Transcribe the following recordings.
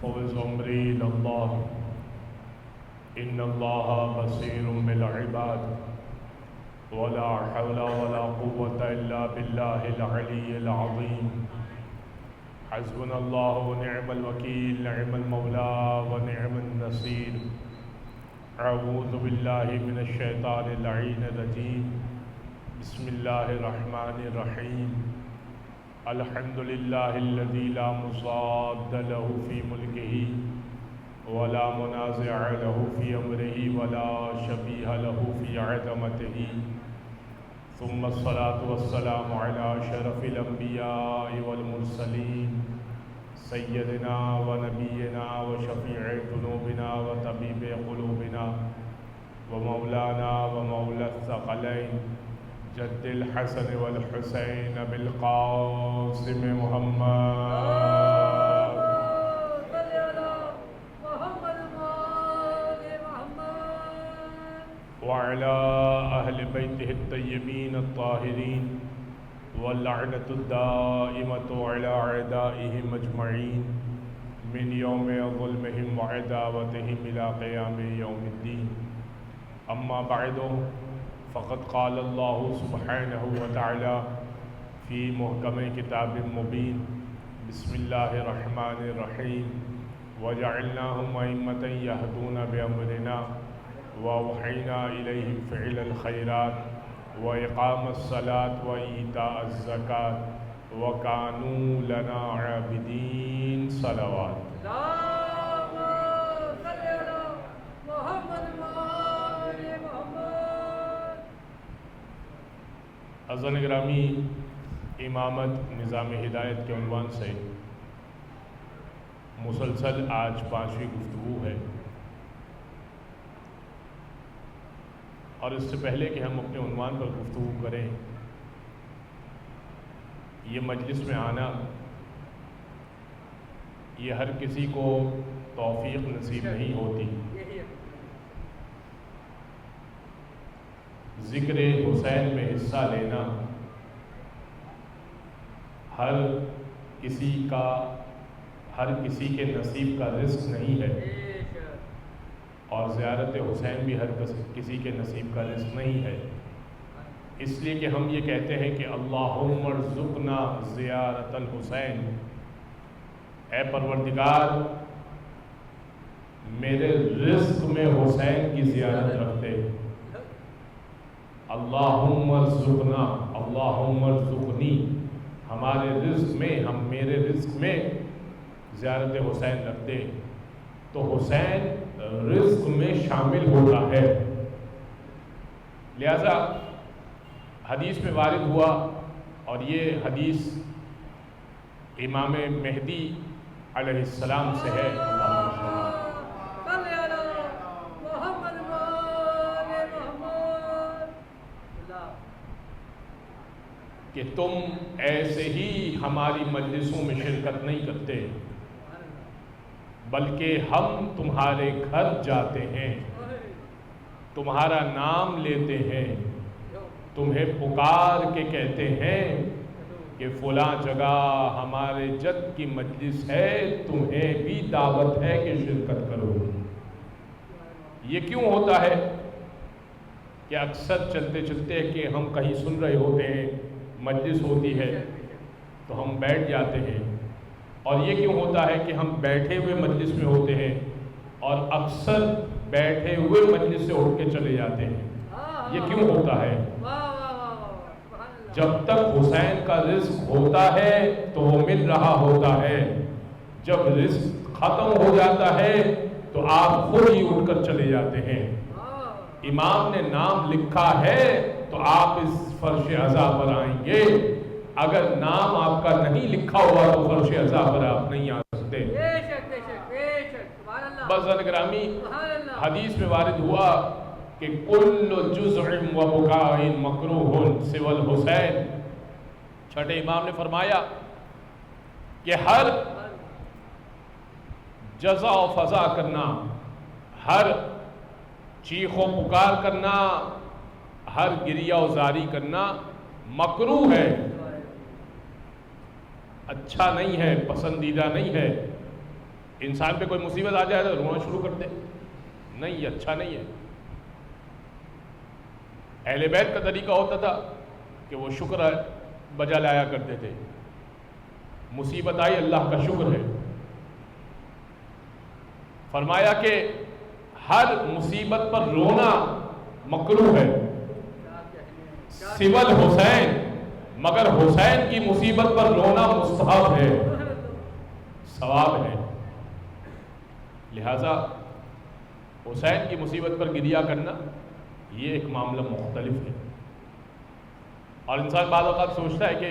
فوز عمری اللہ ان اللہ بصیر بالعباد ولا حول ولا قوة الا باللہ العلی العظیم حسبنا اللہ ونعم الوکیل نعم المولا ونعم النصیر اعوذ باللہ من الشیطان اللعین الرجیم بسم اللہ الرحمن الرحیم الحمد للہ الذی لا مصاد له فی ملکہ ولا منازع له فی امرہ ولا شبیہ له فی عظمتہ ثم الصلاة والسلام علی اشرف الانبیاء والمرسلین سیدنا ونبینا وشفیع ذنوبنا وطبیب قلوبنا ومولانا ومولا الثقلین جد الحسن والحسین بالقاسم محمد وعلى أهل بيته الطيبين الطاهرين واللعنة الدائمة على أعدائهم أجمعين من يوم ظلمهم وعداوتهم إلى قيام يوم الدين أما بعد فقد قال الله سبحانه وتعالى في محكم كتاب مبين بسم الله الرحمن الرحيم وجعلناهم أئمة يهدون بأمرنا وأوحينا إليهم فعل الخيرات وإقام الصلاة وإيتاء الزكاة وكانوا لنا عابدين صلوات عزیزان گرامی، امامت نظام ہدایت کے عنوان سے مسلسل آج 5ویں گفتگو ہے، اور اس سے پہلے کہ ہم اپنے عنوان پر گفتگو کریں، یہ مجلس میں آنا یہ ہر کسی کو توفیق نصیب نہیں ہوتی۔ ذکر حسین میں حصہ لینا ہر کسی کے نصیب کا رزق نہیں ہے، اور زیارت حسین بھی ہر کسی کے نصیب کا رزق نہیں ہے۔ اس لیے کہ ہم یہ کہتے ہیں کہ اللہم ارزقنا زیارت الحسین، اے پروردگار میرے رزق میں حسین کی زیارت رکھ دے۔ اللہم ارزقنا، اللہم ارزقنی، ہمارے رزق میں، میرے رزق میں زیارت حسین رکھ دے۔ تو حسین رزق میں شامل ہوتا ہے، لہذا حدیث میں وارد ہوا، اور یہ حدیث امام مہدی علیہ السلام سے ہے، کہ تم ایسے ہی ہماری مجلسوں میں شرکت نہیں کرتے، بلکہ ہم تمہارے گھر جاتے ہیں، تمہارا نام لیتے ہیں، تمہیں پکار کے کہتے ہیں کہ فلاں جگہ ہمارے جد کی مجلس ہے، تمہیں بھی دعوت ہے کہ شرکت کرو۔ یہ کیوں ہوتا ہے کہ اکثر چلتے چلتے کہ ہم کہیں سن رہے ہوتے ہیں، مجلس ہوتی ہے تو ہم بیٹھ جاتے ہیں، اور یہ کیوں ہوتا ہے کہ ہم بیٹھے ہوئے مجلس میں ہوتے ہیں اور اکثر بیٹھے ہوئے مجلس سے اٹھ کے چلے جاتے ہیں؟ یہ کیوں ہوتا ہے؟ جب تک حسین کا رزق ہوتا ہے تو وہ مل رہا ہوتا ہے، جب رزق ختم ہو جاتا ہے تو آپ خود ہی اٹھ کر چلے جاتے ہیں۔ امام نے نام لکھا ہے تو آپ اس فرش عزا پر آئیں گے، اگر نام آپ کا نہیں لکھا ہوا تو فرش عزا پر آپ نہیں آ سکتے۔ بس گرامی، حدیث میں وارد ہوا کہ کل جزع و بکاء مکروہ سوى الحسین، چھٹے امام نے فرمایا کہ ہر جزا و فضا کرنا، ہر چیخ و پکار کرنا، ہر گریہ و زاری کرنا مکروہ ہے، اچھا نہیں ہے، پسندیدہ نہیں ہے، انسان پہ کوئی مصیبت آ جائے تو رونا شروع کر دے، نہیں، یہ اچھا نہیں ہے۔ اہل بیت کا طریقہ ہوتا تھا کہ وہ شکر بجا لایا کرتے تھے، مصیبت آئی اللہ کا شکر ہے۔ فرمایا کہ ہر مصیبت پر رونا مکروہ ہے سوال حسین، مگر حسین کی مصیبت پر رونا مستحب ہے، ثواب ہے۔ لہذا حسین کی مصیبت پر گریہ کرنا یہ ایک معاملہ مختلف ہے۔ اور انسان بعض اوقات سوچتا ہے کہ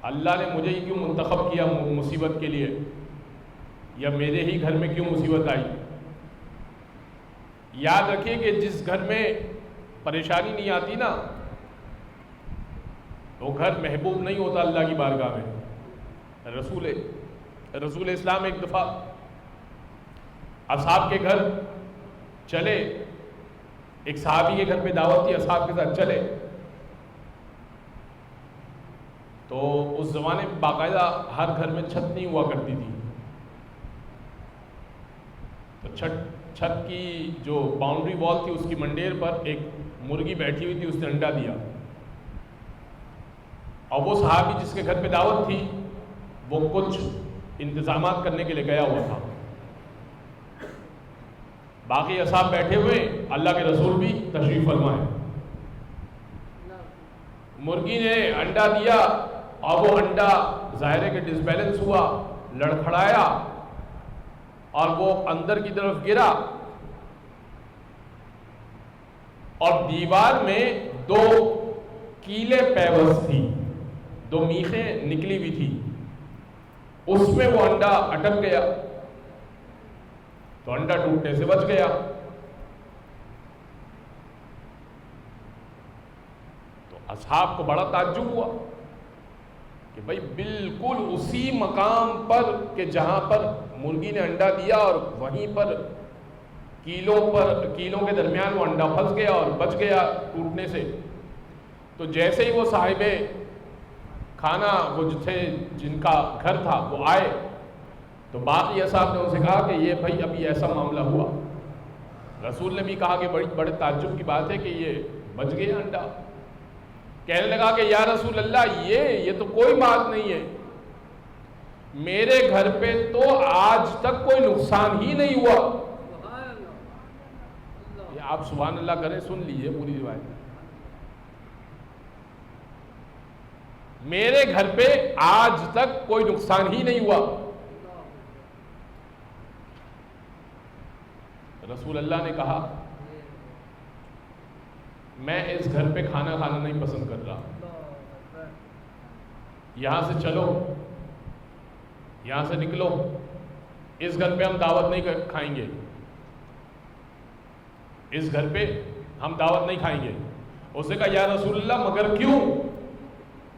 اللہ نے مجھے ہی کیوں منتخب کیا مصیبت کے لیے، یا میرے ہی گھر میں کیوں مصیبت آئی؟ یاد رکھیے کہ جس گھر میں پریشانی نہیں آتی نا، وہ گھر محبوب نہیں ہوتا اللہ کی بارگاہ میں۔ رسول اسلام ایک دفعہ اصحاب کے گھر چلے، ایک صحابی کے گھر پہ دعوت تھی، اصحاب کے ساتھ چلے، تو اس زمانے میں باقاعدہ ہر گھر میں چھت نہیں ہوا کرتی تھی، تو چھت کی جو باؤنڈری وال تھی اس کی منڈیر پر ایک مرغی بیٹھی ہوئی تھی، اس نے انڈا دیا، اور وہ صحابی جس کے گھر پہ دعوت تھی وہ کچھ انتظامات کرنے کے لیے گیا ہوا تھا، باقی اصحاب بیٹھے ہوئے، اللہ کے رسول بھی تشریف فرما ہے۔ مرغی نے انڈا دیا اور وہ انڈا ظاہر ہے کہ ڈس بیلنس ہوا، لڑکھڑایا اور وہ اندر کی طرف گرا، اور دیوار میں 2 کیلیں پیوست تھی، 2 میخیں نکلی ہوئی تھی، اس میں وہ انڈا اٹک گیا، تو انڈا ٹوٹنے سے بچ گیا۔ تو اصحاب کو بڑا تعجب ہوا کہ بھائی بالکل اسی مقام پر کہ جہاں پر مرغی نے انڈا دیا، اور وہیں پر کیلوں کے درمیان وہ انڈا پھنس گیا اور بچ گیا ٹوٹنے سے۔ تو جیسے ہی وہ صاحب کھانا وہ تھے جن کا گھر تھا وہ آئے، تو باقی اصحاب نے ان سے کہا کہ یہ بھائی ابھی ایسا معاملہ ہوا۔ رسول نے بھی کہا کہ بڑے تعجب کی بات ہے کہ یہ بچ گیا انڈا۔ کہنے لگا کہ یا رسول اللہ یہ تو کوئی بات نہیں ہے، میرے گھر پہ تو آج تک کوئی نقصان ہی نہیں ہوا۔ یہ آپ سبحان اللہ کریں، سن لیجئے پوری روایت۔ میرے گھر پہ آج تک کوئی نقصان ہی نہیں ہوا۔ رسول اللہ نے کہا میں اس گھر پہ کھانا نہیں پسند کر رہا، یہاں سے چلو، یہاں سے نکلو، اس گھر پہ ہم دعوت نہیں کھائیں گے، اس گھر پہ ہم دعوت نہیں کھائیں گے۔ اس نے کہا یا رسول اللہ مگر کیوں؟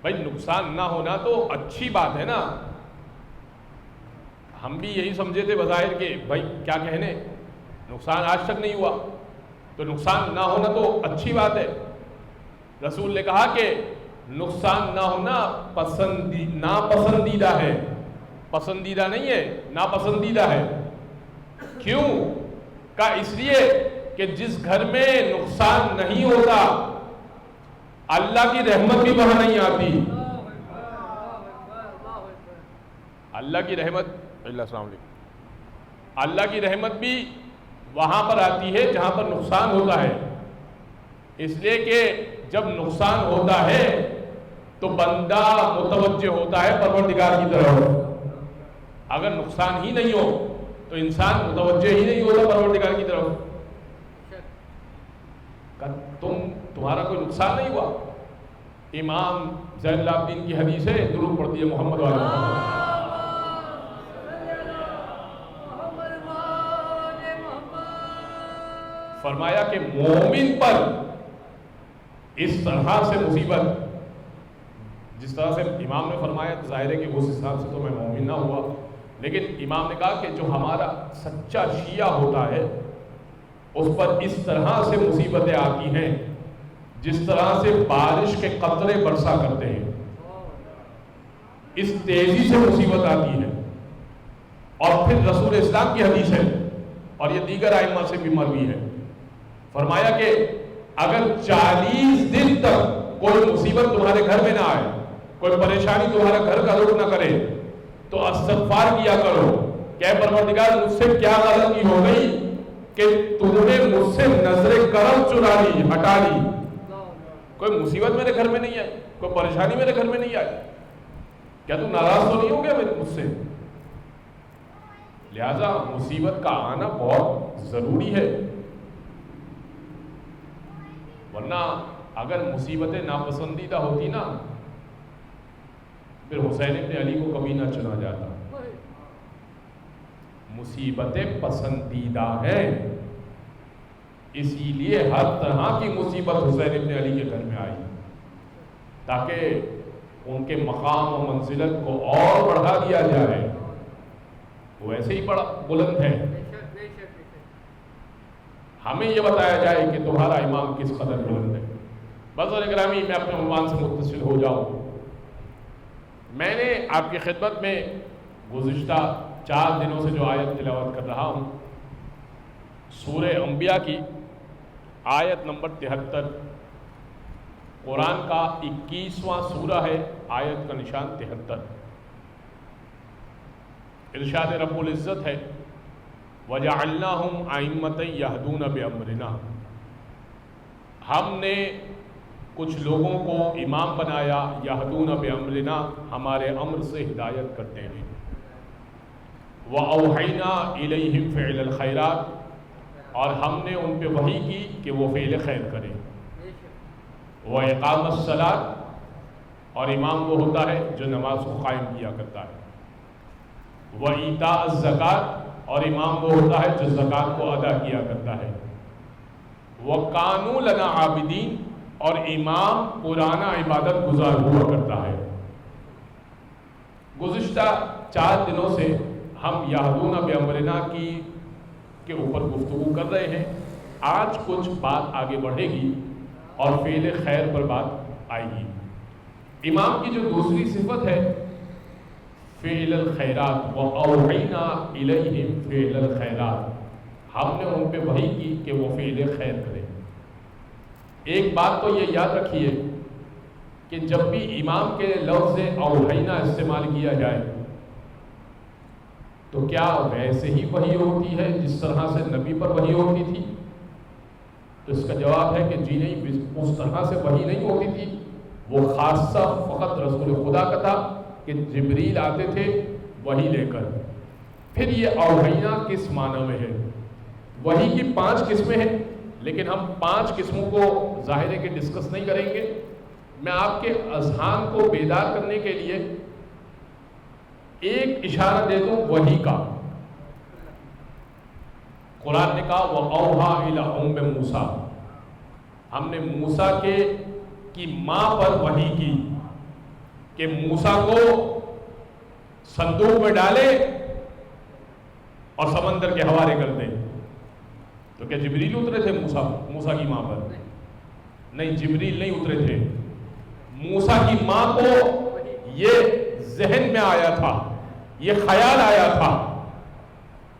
بھائی نقصان نہ ہونا تو اچھی بات ہے نا، ہم بھی یہی سمجھے تھے بظاہر کہ بھائی کیا کہنے، نقصان آج تک نہیں ہوا تو نقصان نہ ہونا تو اچھی بات ہے۔ رسول نے کہا کہ نقصان نہ ہونا ناپسندیدہ ہے، پسندیدہ نہیں ہے، ناپسندیدہ ہے۔ کیوں؟ کہا اس لیے کہ جس گھر میں نقصان نہیں ہوتا اللہ کی رحمت بھی وہاں نہیں آتی۔ اللہ کی رحمت، السلام علیکم، اللہ کی رحمت بھی وہاں پر آتی ہے جہاں پر نقصان ہوتا ہے، اس لیے کہ جب نقصان ہوتا ہے تو بندہ متوجہ ہوتا ہے پروردگار کی طرف، اگر نقصان ہی نہیں ہو تو انسان متوجہ ہی نہیں ہوتا پروردگار کی طرف۔ تمہارا کوئی نقصان نہیں ہوا؟ امام زین العابدین کی حدیث ہے، درود پڑھتی ہے محمد و آل محمد۔ فرمایا کہ مومن پر اس طرح سے مصیبت، جس طرح سے امام نے فرمایا تو ظاہر ہے کہ اس حساب سے تو میں مومن نہ ہوا، لیکن امام نے کہا کہ جو ہمارا سچا شیعہ ہوتا ہے اس پر اس طرح سے مصیبتیں آتی ہیں جس طرح سے بارش کے قطرے برسا کرتے ہیں، اس تیزی سے مصیبت آتی ہے۔ رسول اسلام کی حدیث ہے اور یہ دیگر ائمہ سے بھی مروی ہے، فرمایا کہ اگر 40 دن تک کوئی مصیبت تمہارے گھر میں نہ آئے، کوئی پریشانی تمہارا گھر کا رخ نہ کرے، تو استغفار کیا کرو کہ اے پروردگار مجھ سے کیا غلطی ہو گئی کہ تم نے مجھ سے نظر کرم چرا لی، ہٹا لی۔ کوئی مصیبت میرے گھر میں نہیں آئی، کوئی پریشانی میرے گھر میں نہیں آئی، کیا تم ناراض تو نہیں ہو گیا مجھ سے؟ لہذا مصیبت کا آنا بہت ضروری ہے، ورنہ اگر مصیبتیں ناپسندیدہ ہوتی نا پھر حسین ابن علی کو کبھی نہ چنا جاتا۔ مصیبتیں پسندیدہ ہیں، اسی لیے ہر طرح کی مصیبت حسین ابن علی کے گھر میں آئی تاکہ ان کے مقام و منزلت کو اور بڑھا دیا جائے۔ وہ ایسے ہی بڑا بلند ہے، ہمیں یہ بتایا جائے کہ تمہارا امام کس قدر بلند ہے۔ بزرگ گرامی، میں اپنے عنوان سے متصل ہو جاؤں۔ میں نے آپ کی خدمت میں گزشتہ 4 دنوں سے جو آیت تلاوت کر رہا ہوں، سورہ انبیاء کی آیت نمبر 73، قرآن کا 21واں سورہ ہے، آیت کا نشان 73۔ ارشاد رب العزت ہے وَجَعَلْنَاهُمْ أَئِمَّةً يَهْدُونَ بِأَمْرِنَا، ہم نے کچھ لوگوں کو امام بنایا، یہدون بامرنا، ہمارے امر سے ہدایت کرتے ہیں، وَأَوْحَيْنَا إِلَيْهِمْ فِعْلَ الْخَيْرَاتِ، اور ہم نے ان پہ وحی کی کہ وہ فعل خیر کریں، وَإِقَامَ الصَّلَاةِ، اور امام وہ ہوتا ہے جو نماز کو قائم کیا کرتا ہے، وَإِيتَاءَ الزَّكَاةِ، اور امام وہ ہوتا ہے جو زکوٰۃ کو ادا کیا کرتا ہے، وَكَانُوا لَنَا عَابِدِينَ، اور امام پرانا عبادت گزار ہوا کرتا ہے۔ گزشتہ 4 دنوں سے ہم یہدون بامرنا کے اوپر گفتگو کر رہے ہیں۔ آج کچھ بات آگے بڑھے گی اور فعل خیر پر بات آئے گی۔ امام کی جو دوسری صفت ہے فعل الخیرات، وَأَوْحَيْنَا إِلَيْهِمْ فعل الخیرات، ہم نے ان پہ وحی کی کہ وہ فعل خیر کریں۔ ایک بات تو یہ یاد رکھیے کہ جب بھی امام کے لفظ اوحینا استعمال کیا جائے تو کیا ویسے ہی وحی ہوتی ہے جس طرح سے نبی پر وحی ہوتی تھی؟ تو اس کا جواب ہے کہ جی نہیں، اس طرح سے وحی نہیں ہوتی تھی، وہ خاصہ فقط رسول خدا کا تھا کہ جبریل آتے تھے وحی لے کر۔ پھر یہ اوحینا کس معنی میں ہے؟ وحی کی 5 قسمیں ہیں، لیکن ہم 5 قسموں کو ظاہر ہے کہ ڈسکس نہیں کریں گے۔ میں آپ کے اذہان کو بیدار کرنے کے لیے ایک اشارہ دے دوں وحی کا۔ قرآن نے کہا وَأَوْحَىٰ إِلَىٰ أُمِّ مُوسَىٰ، ہم نے موسیٰ کی ماں پر وحی کی کہ موسیٰ کو صندوق میں ڈالے اور سمندر کے حوالے کر دیں۔ تو کیا جبریل اترے تھے موسیٰ کی ماں پر؟ نہیں، جبریل نہیں اترے تھے۔ موسیٰ کی ماں کو یہ ذہن میں آیا تھا، یہ خیال آیا تھا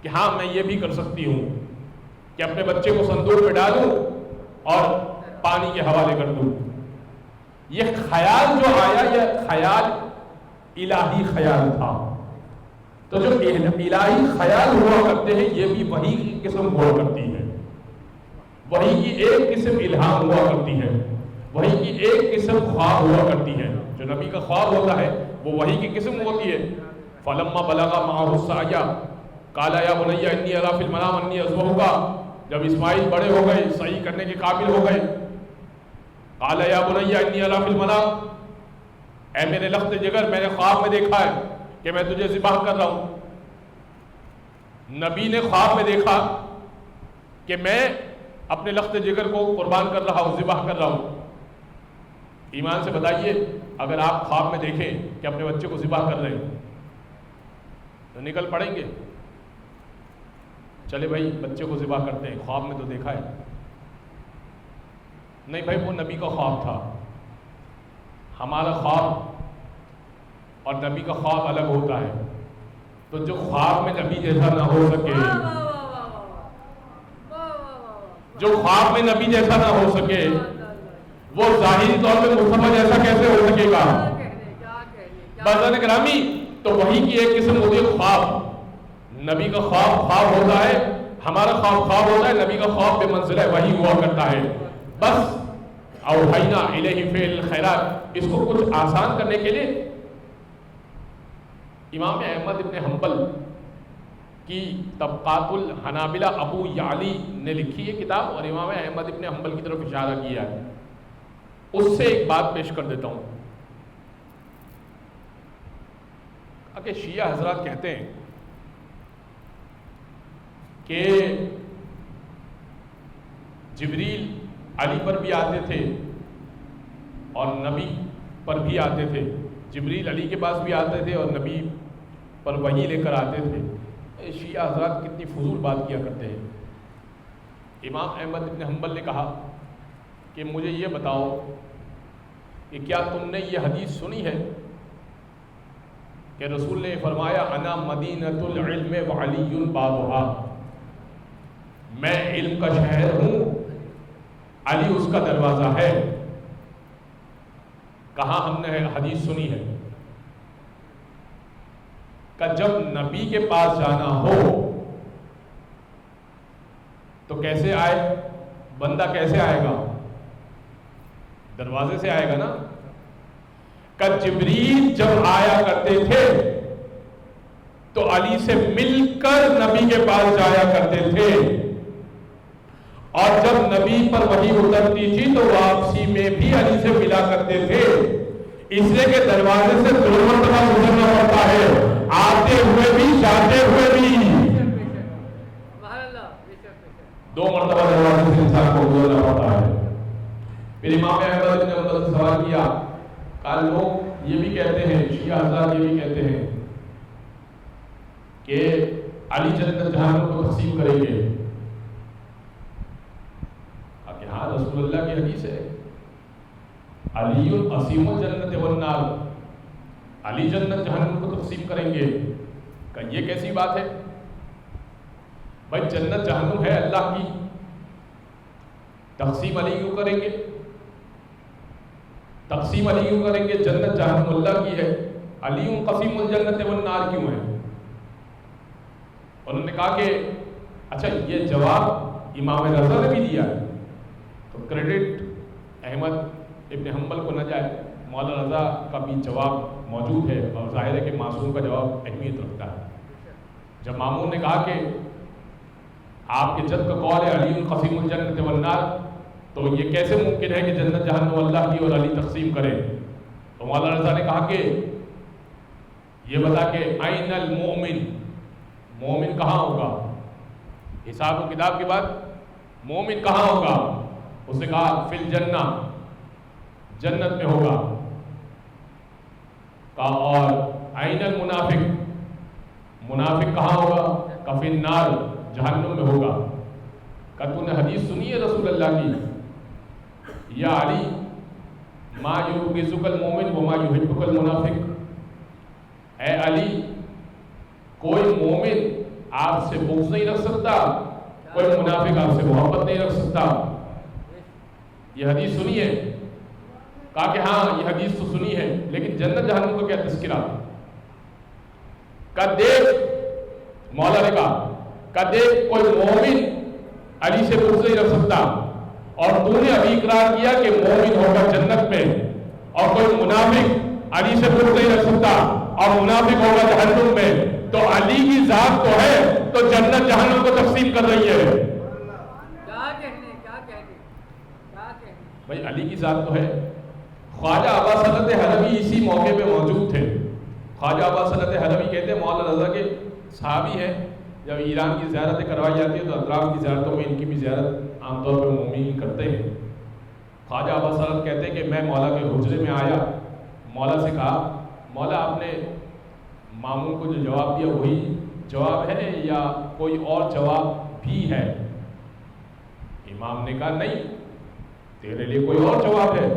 کہ ہاں میں یہ بھی کر سکتی ہوں کہ اپنے بچے کو صندوق میں ڈالوں اور پانی کے حوالے کر دوں۔ یہ خیال جو آیا یہ خیال الہی خیال تھا۔ تو جو الہی خیال ہوا کرتے ہیں یہ بھی وحی کی قسم ہوا کرتی ہے۔ وحی کی ایک قسم الہام ہوا کرتی ہے، وحی کی ایک قسم خواب ہوا کرتی ہے۔ جو نبی کا خواب ہوتا ہے وہ وحی کی قسم ہوتی ہے۔ فَلَمَّا بَلَغَ مَعَهُ السَّعْيَ قَالَ يَا بُنَيَّ إِنِّي أَرَىٰ فِي الْمَنَامِ أَنِّي أَذْبَحُكَ، جب اسماعیل بڑے ہو گئے، صحیح کرنے کے قابل ہو گئے، قَالَ يَا بُنَيَّ إِنِّي أَرَىٰ فِي الْمَنَامِ، اے میرے لخت جگر، میں نے خواب میں دیکھا ہے کہ میں تجھے ذبح کر رہا ہوں۔ نبی نے خواب میں دیکھا کہ میں اپنے لخت جگر کو قربان کر رہا ہوں، ذبح کر رہا ہوں۔ ایمان سے بتائیے اگر آپ خواب میں دیکھیں کہ اپنے بچے کو ذبح کر رہے ہیں تو نکل پڑیں گے؟ چلے بھائی بچے کو ذبح کرتے ہیں، خواب میں تو دیکھا ہے۔ نہیں بھائی، وہ نبی کا خواب تھا، ہمارا خواب اور نبی کا خواب الگ ہوتا ہے۔ تو جو خواب میں نبی جیسا نہ ہو سکے، جو خواب میں نبی جیسا نہ ہو سکے، وہ ظاہری طور پہ مصطفیٰ جیسا کیسے ہو سکے گا؟ بازار گرامی، تو وہی کی ایک قسم ہوتی ہے خواب۔ نبی کا خواب خواب ہوتا ہے، ہمارا خواب خواب ہوتا ہے، نبی کا خواب بے منزلہ وحی ہوا کرتا ہے۔ بس اوحینا الیہ فعل الخیرات، اس کو کچھ آسان کرنے کے لیے امام احمد ابن حنبل کی طبقات الحنابلہ ابو یعلی نے لکھی ہے کتاب، اور امام احمد ابن حنبل کی طرف اشارہ کیا ہے۔ اس سے ایک بات پیش کر دیتا ہوں کہ شیعہ حضرات کہتے ہیں کہ جبریل علی پر بھی آتے تھے اور نبی پر بھی آتے تھے، جبریل علی کے پاس بھی آتے تھے اور نبی پر وحی لے کر آتے تھے۔ شیعہ حضرات کتنی فضول بات کیا کرتے ہیں۔ امام احمد بن حنبل نے کہا کہ مجھے یہ بتاؤ کہ کیا تم نے یہ حدیث سنی ہے کہ رسول نے فرمایا انا مدینۃ العلم وعلی بابها، میں علم کا شہر ہوں، علی اس کا دروازہ ہے۔ کہاں ہم نے حدیث سنی ہے کہ جب نبی کے پاس جانا ہو تو کیسے آئے؟ بندہ کیسے آئے گا؟ دروازے سے آئے گا نا۔ کہ جبریل جب آیا کرتے تھے تو علی سے مل کر نبی کے پاس جایا کرتے تھے، اور جب نبی پر وحی اترتی تھی تو واپسی میں بھی علی سے ملا کرتے تھے، اس لیے کہ دروازے سے دو مرتبہ گزرنا پڑتا ہے، آتے ہوئے بھی جاتے ہوئے بھی، دو مرتبہ دروازے سے انسان کو گزرنا پڑتا ہے۔ پھر امام احمد نے ان سے سوال کیا، کہا لوگ یہ بھی کہتے ہیں، شیعہ حضرات یہ بھی کہتے ہیں کہ علی جنت جہنم کو تقسیم کریں گے۔ کہ ہاں رسول اللہ کی حدیث ہے علی قسیم الجنت والنار، علی جنت جہنم کو تقسیم کریں گے۔ کہ یہ کیسی بات ہے بھائی؟ جنت جہنم ہے اللہ کی، تقسیم علی کیوں کریں گے؟ تقسیم علی کیوں کریں گے؟ جنت جہنم اللہ کی ہے، علی قسیم الجنت والنار کیوں ہے؟ انہوں نے کہا کہ اچھا یہ جواب امام رضا نے بھی دیا ہے، تو کریڈٹ احمد ابن حنبل کو نہ جائے، مولانا رضا کا بھی جواب موجود ہے، اور ظاہر ہے کہ معصوم کا جواب اہمیت رکھتا ہے۔ جب مامون نے کہا کہ آپ کے جد کا قول ہے علی قسیم الجنت والنار، تو یہ کیسے ممکن ہے کہ جنت جہنم اللہ کی اور علی تقسیم کرے؟ تو مولانا رضا نے کہا کہ یہ بتا کہ این المومن، مومن کہاں ہوگا؟ حساب و کتاب کے بعد مومن کہاں ہوگا؟ اس نے کہا فی الجنہ، جنت میں ہوگا۔ کہا اور این المنافق، منافق کہاں ہوگا؟ کہ فی النار، جہنم میں ہوگا۔ کہ تو نے حدیث سنی ہے رسول اللہ کی، یا علی ما یبغضک المومن وما یحبک المنافق، اے علی کوئی مومن آپ سے بغض نہیں رکھ سکتا، کوئی منافق آپ سے محبت نہیں رکھ سکتا۔ یہ حدیث سنی ہے؟ کہا کہ ہاں یہ حدیث تو سنی ہے، لیکن جنت جہنم کو کیا تذکرہ؟ کہ دیکھ، مولا نے کہا کہ دیکھ کوئی مومن علی سے بغض نہیں رکھ سکتا، اور تو نے ابھی اقرار کیا کہ مومن ہوگا جنت میں، اور کوئی منافق علی سے بغض نہیں رکھ سکتا اور منافق ہوگا جہنم میں، تو علی کی ذات تو ہے تو جنت جہنم کو تقسیم کر رہی ہے۔ بھائی علی کی ذات تو ہے۔ خواجہ ابا سنت حلوی اسی موقع پہ موجود تھے۔ خواجہ ابا سنت حلوی کہتے ہیں مولانا رضا کے صحابی ہیں، جب ایران کی زیارتیں کروائی جاتی ہیں تو اطراف کی زیارتوں میں ان کی بھی زیارت عام طور پہ مومنین کرتے ہیں۔ خواجہ ابا سنت کہتے ہیں کہ میں مولا کے حجرے میں آیا، مولا سے کہا مولا آپ نے مامون کو جو جواب دیا وہی جواب ہے یا کوئی اور جواب بھی ہے؟ امام نے کہا نہیں، تیرے لیے کوئی اور جواب ہے۔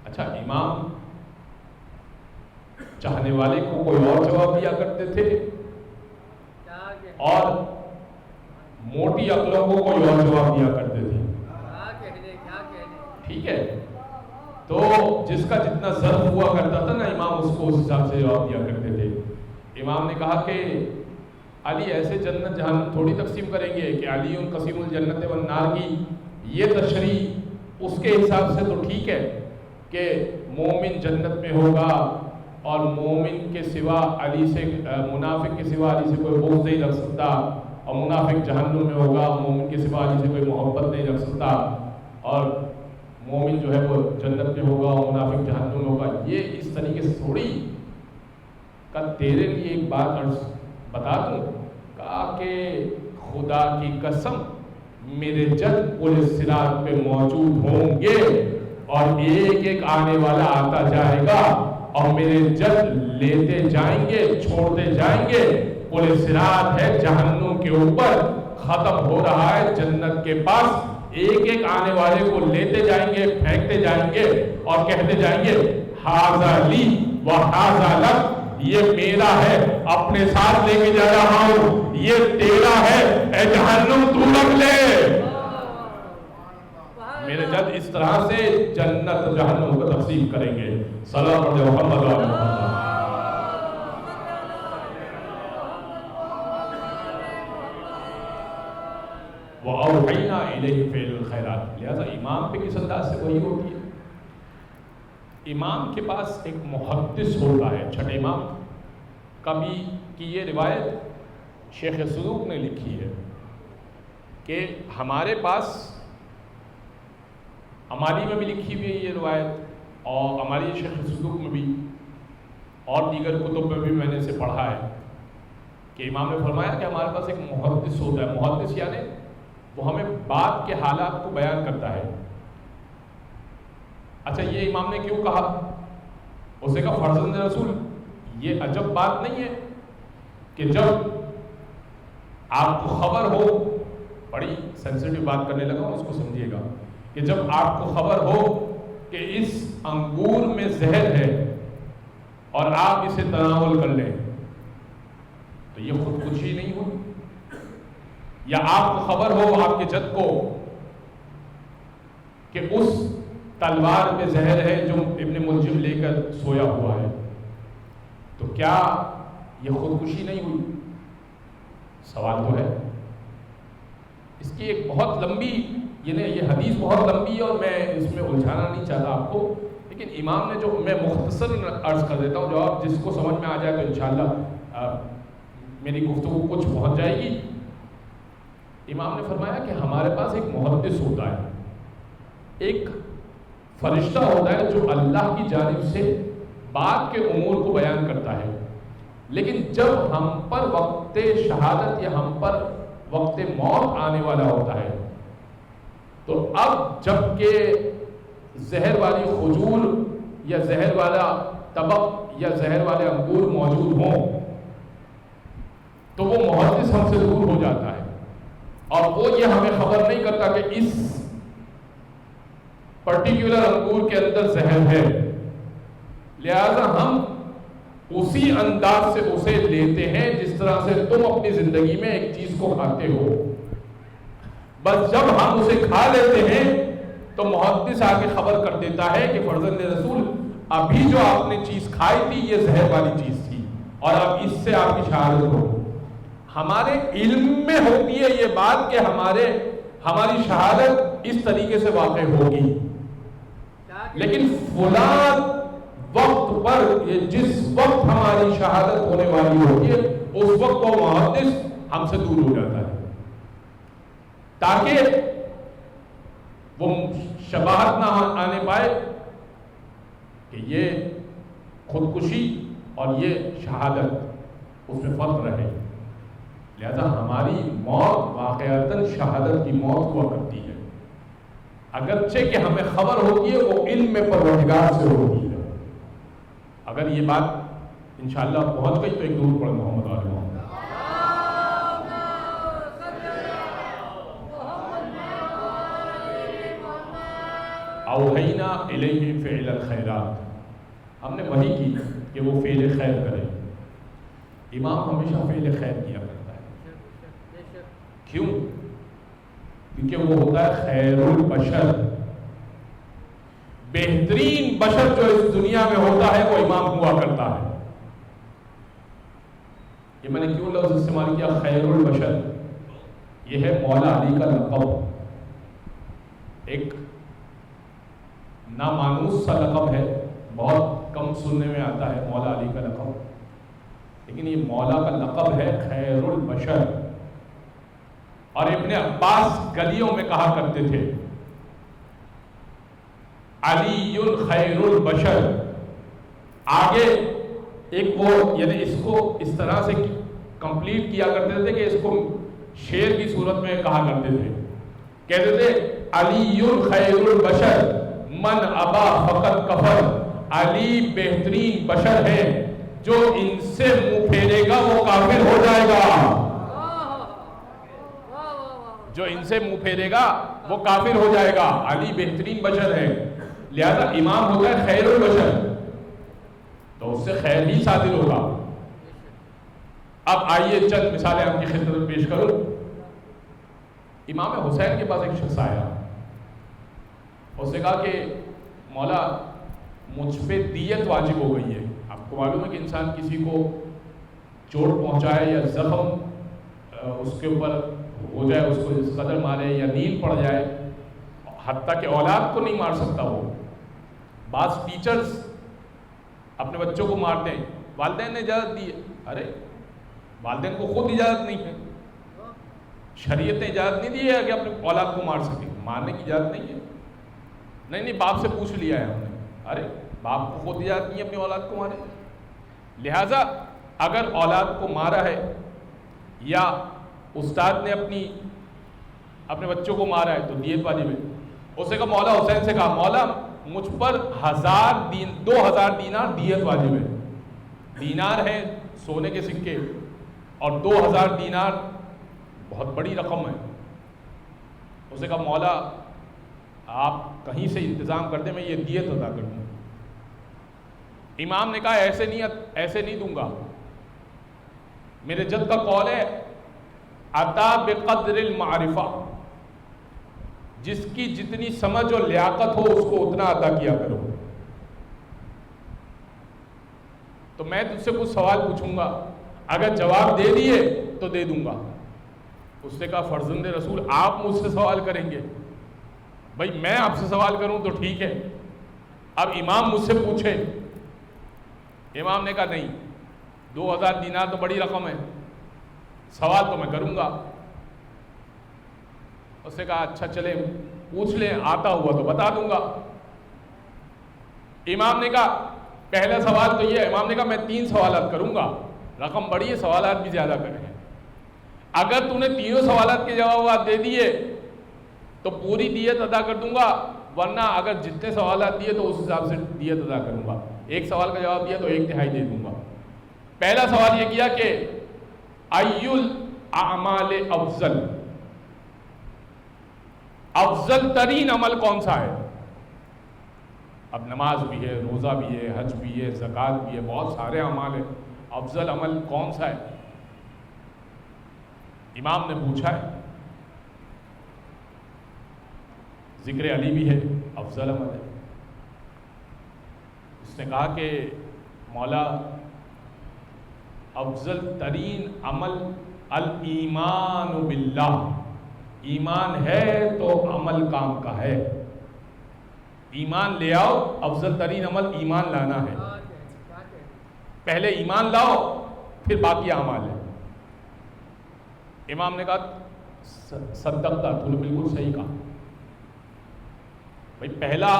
اچھا امام چاہنے والے کو کوئی اور جواب دیا کرتے تھے اور موٹی عقلوں کو کوئی اور جواب دیا کرتے تھے. ٹھیک ہے, تو جس کا جتنا ظرف ہوا کرتا تھا نا امام اس کو اس حساب سے جواب دیا کرتے تھے. امام نے کہا کہ علی ایسے جنت جہنم تھوڑی تقسیم کریں گے کہ علی قسیم الجنت والنار کی یہ تشریح اس کے حساب سے تو ٹھیک ہے کہ مومن جنت میں ہوگا اور مومن کے سوا علی سے, منافق کے سوا علی سے کوئی بغض نہیں رکھ سکتا, اور منافق جہنم میں ہوگا, مومن کے سوا علی سے کوئی محبت نہیں رکھ سکتا, اور مومن جو ہے وہ جنت میں ہوگا اور منافق جہنم میں ہوگا. یہ اس طریقے سے تھوڑی کا تیرے لیے ایک بات عرض بتا دوں. کہا کہ خدا کی قسم میرے جد پولیس صراط پہ موجود ہوں گے اور ایک ایک آنے والا آتا جائے گا اور میرے جد لیتے جائیں گے, چھوڑتے جائیں گے. پولیس صراط ہے جہنم کے اوپر, ختم ہو رہا ہے جنت کے پاس. ایک ایک آنے والے کو لیتے جائیں گے, پھینکتے جائیں گے اور کہتے جائیں گے ھذا لی و ھذا لک, یہ میرا ہے اپنے ساتھ لے کے جا رہا ہوں, یہ تیرا ہے اے جہنم تو رکھ لے. میرے جد اس طرح سے جنت جہنم کو تقسیم کریں گے. صلوات محمد علیہ محمد. وَأَوْحَيْنَا إِلَيْهِ فِعْلَ الْخَيْرَاتِ. لہذا امام پہ کس انداز سے وہی ہوتی ہے؟ امام کے پاس ایک محدث ہوتا ہے. چھٹے امام کبھی کی یہ روایت شیخ صدوق نے لکھی ہے کہ ہمارے پاس, ہماری میں بھی لکھی ہوئی ہے یہ روایت اور ہماری شیخ صدوق میں بھی اور دیگر کتب میں بھی میں نے اسے پڑھا ہے کہ امام نے فرمایا کہ ہمارے پاس ایک محدث ہوتا ہے. محدث یعنی وہ ہمیں بعد کے حالات کو بیان کرتا ہے. اچھا یہ امام نے کیوں کہا؟ اس نے کہا فرزند رسول یہ عجب بات نہیں ہے کہ جب آپ کو خبر ہو, بڑی سینسیٹیو بات کرنے لگا ہوں اس کو سمجھیے گا, کہ جب آپ کو خبر ہو کہ اس انگور میں زہر ہے اور آپ اسے تناول کر لیں تو یہ خودکشی نہیں ہوئی؟ یا آپ کو خبر ہو آپ کے جد کو کہ اس تلوار میں زہر ہے جو ابن ملجم لے کر سویا ہوا ہے, تو کیا یہ خودکشی نہیں ہوئی؟ سوال تو ہے. اس کی ایک بہت لمبی, یہ حدیث بہت لمبی ہے اور میں اس میں الجھانا نہیں چاہتا آپ کو, لیکن امام نے جو, میں مختصر عرض کر دیتا ہوں جواب, جس کو سمجھ میں آ جائے تو انشاءاللہ میری گفتگو کچھ پہنچ جائے گی. امام نے فرمایا کہ ہمارے پاس ایک محدث ہوتا ہے, ایک فرشتہ ہوتا ہے جو اللہ کی جانب سے بعد کے امور کو بیان کرتا ہے, لیکن جب ہم پر وقت شہادت یا ہم پر وقت موت آنے والا ہوتا ہے تو اب جب کہ زہر والی کھجور یا زہر والا طبق یا زہر والے انگور موجود ہوں تو وہ محدث ہم سے دور ہو جاتا ہے اور وہ یہ ہمیں خبر نہیں کرتا کہ اس پرٹیکولر انگور کے اندر زہر ہے, لہذا ہم اسی انداز سے اسے لیتے ہیں جس طرح سے تم اپنی زندگی میں ایک چیز کو کھاتے ہو. بس جب ہم اسے کھا لیتے ہیں تو محدث آ کے خبر کر دیتا ہے کہ فرزند رسول ابھی جو آپ نے چیز کھائی تھی یہ زہر والی چیز تھی اور اب اس سے آپ کی شہادت ہو. ہمارے علم میں ہوتی ہے یہ بات کہ ہماری شہادت اس طریقے سے واقع ہوگی, لیکن فلاں وقت پر جس وقت ہماری شہادت ہونے والی ہوتی ہے اس وقت وہ محدث ہم سے دور ہو جاتا ہے تاکہ وہ شباہت نہ آنے پائے کہ یہ خودکشی اور یہ شہادت, اس میں فرق رہے. لہذا ہماری موت واقعتاً شہادت کی موت ہوا کرتی ہے, اگرچہ کہ ہمیں خبر ہوتی ہے وہ علم میں پروردگار سے ہوتی ہے. اگر یہ بات انشاءاللہ پہنچ گئی تو ایک درود پڑھ محمد علیہ محمد. اوحینا الیہ فعل الخیرات, ہم نے وحی کی کہ وہ فعل خیر کرے. امام ہمیشہ فعل خیر کیا کرتا ہے. کیوں؟ کیونکہ وہ ہوتا ہے خیر البشر. بہترین بشر جو اس دنیا میں ہوتا ہے وہ امام ہوا کرتا ہے. یہ میں نے کیوں لفظ استعمال کیا خیر البشر؟ یہ ہے مولا علی کا لقب. ایک نامانوس سا لقب ہے, بہت کم سننے میں آتا ہے مولا علی کا لقب, لیکن یہ مولا کا لقب ہے خیر البشر. اور ابن عباس گلیوں میں کہا کرتے تھے علی خیر البشر. آگے ایک وہ یعنی اس کو اس طرح سے کمپلیٹ کیا کرتے تھے کہ اس کو شعر کی صورت میں کہا کرتے تھے. کہتے تھے علی خیر البشر من ابا فقط کفر. علی بہترین بشر ہے, جو ان سے منہ پھیرے گا وہ کافر ہو جائے گا. جو ان سے منہ پھیرے گا وہ کافر ہو جائے گا. علی بہترین بشر ہے, لہذا امام ہوتا ہے خیر البشر, تو اس سے خیر ہی صادر ہوگا. اب آئیے چند مثالیں آپ کی خدمت میں پیش کروں. امام حسین کے پاس ایک شخص آیا, اس نے کہا کہ مولا مجھ پہ دیت واجب ہو گئی ہے. آپ کو معلوم ہے کہ انسان کسی کو چوٹ پہنچائے یا زخم اس کے اوپر ہو جائے, اس کو اس قدر مارے یا نیل پڑ جائے, حتیٰ کہ اولاد کو نہیں مار سکتا وہ. بعض ٹیچرز اپنے بچوں کو مارتے ہیں, والدین نے اجازت دی ہے. ارے والدین کو خود اجازت نہیں ہے, شریعت نے اجازت نہیں دی ہے کہ اپنے اولاد کو مار سکے. مارنے کی اجازت نہیں ہے. نہیں باپ سے پوچھ لیا ہے ہم نے. ارے باپ کو خود اجازت نہیں ہے اپنی اولاد کو مارے. لہٰذا اگر اولاد کو مارا ہے یا استاد نے اپنے بچوں کو مارا ہے تو دیت واجب ہے. اس نے کہا مولا حسین سے کہا مولا مجھ پر 2000 دینار دیت واجب ہے. دینار ہے سونے کے سکے, اور 2000 دینار بہت بڑی رقم ہے. اس نے کہا مولا آپ کہیں سے انتظام کر دیں, میں یہ دیت ادا کر دوں. امام نے کہا ایسے نہیں دوں گا. میرے جد کا قول ہے عطا بقدر المعرفہ, جس کی جتنی سمجھ اور لیاقت ہو اس کو اتنا ادا کیا کرو. تو میں تجھ سے کچھ سوال پوچھوں گا, اگر جواب دے دیے تو دے دوں گا. اس نے کہا فرزند رسول آپ مجھ سے سوال کریں گے؟ بھائی میں آپ سے سوال کروں تو ٹھیک ہے, اب امام مجھ سے پوچھے. امام نے کہا نہیں, 2000 دینار تو بڑی رقم ہے, سوال تو میں کروں گا. اس نے کہا اچھا چلے پوچھ لیں, آتا ہوا تو بتا دوں گا. امام نے کہا پہلا سوال تو یہ. امام نے کہا میں 3 سوالات کروں گا, رقم بڑی ہے, سوالات بھی زیادہ کریں. اگر تو نے تینوں سوالات کے جوابات دے دیے تو پوری دیت ادا کر دوں گا, ورنہ اگر جتنے سوالات دیے تو اس حساب سے دیت ادا کروں گا. ایک سوال کا جواب دیا تو 1/3 دے دوں گا. پہلا سوال یہ کیا کہ ای الاعمال افضل ترین عمل کون سا ہے؟ اب نماز بھی ہے, روزہ بھی ہے, حج بھی ہے, زکوٰۃ بھی ہے, بہت سارے اعمال ہیں. افضل عمل کون سا ہے؟ امام نے پوچھا ہے. ذکر علی بھی ہے, افضل عمل ہے. اس نے کہا کہ مولا افضل ترین عمل الایمان باللہ, ایمان ہے تو عمل کام کا ہے. ایمان لے آؤ, افضل ترین عمل ایمان لانا ہے. پہلے ایمان لاؤ پھر باقی اعمال ہے. امام نے کہا صدقتا, تو نے بالکل صحیح کہا. بھائی پہلا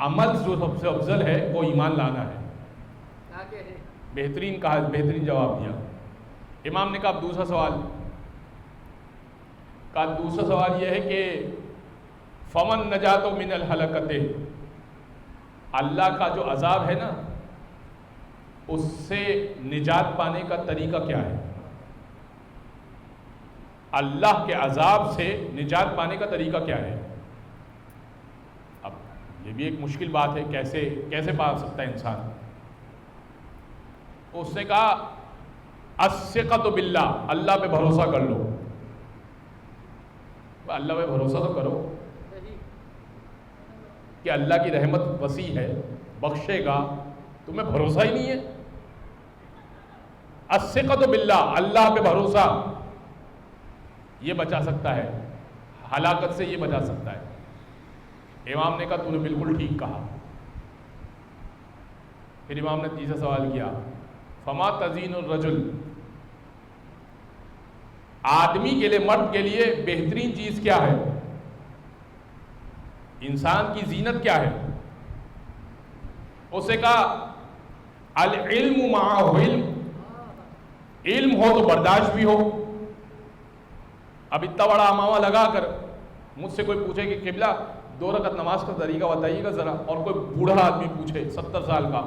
عمل جو سب سے افضل ہے وہ ایمان لانا ہے. بہترین کہا, بہترین جواب دیا. امام نے کہا اب دوسرا سوال. کہا دوسرا سوال یہ ہے کہ فمن نجات من الحلقۃ, اللہ کا جو عذاب ہے نا اس سے نجات پانے کا طریقہ کیا ہے؟ اللہ کے عذاب سے نجات پانے کا طریقہ کیا ہے؟ اب یہ بھی ایک مشکل بات ہے, کیسے پا سکتا ہے انسان. اس نے کہا الثقۃ باللہ، اللہ پہ بھروسہ کر لو۔ اللہ پہ بھروسہ تو کرو کہ اللہ کی رحمت وسیع ہے، بخشے گا، تمہیں بھروسہ ہی نہیں ہے۔ الثقۃ باللہ، اللہ پہ بھروسہ یہ بچا سکتا ہے، ہلاکت سے یہ بچا سکتا ہے۔ امام نے کہا تو نے بالکل ٹھیک کہا۔ پھر امام نے تیسرا سوال کیا، فما تزین الرجل، آدمی کے لیے، مرد کے لیے بہترین چیز کیا ہے؟ انسان کی زینت کیا ہے؟ اسے کہا العلم معہ علم، علم ہو تو برداشت بھی ہو۔ اب اتنا بڑا امامہ لگا کر مجھ سے کوئی پوچھے کہ قبلہ 2 رکعت نماز کا طریقہ بتائیے گا ذرا، اور کوئی بوڑھا آدمی پوچھے 70 سال کا،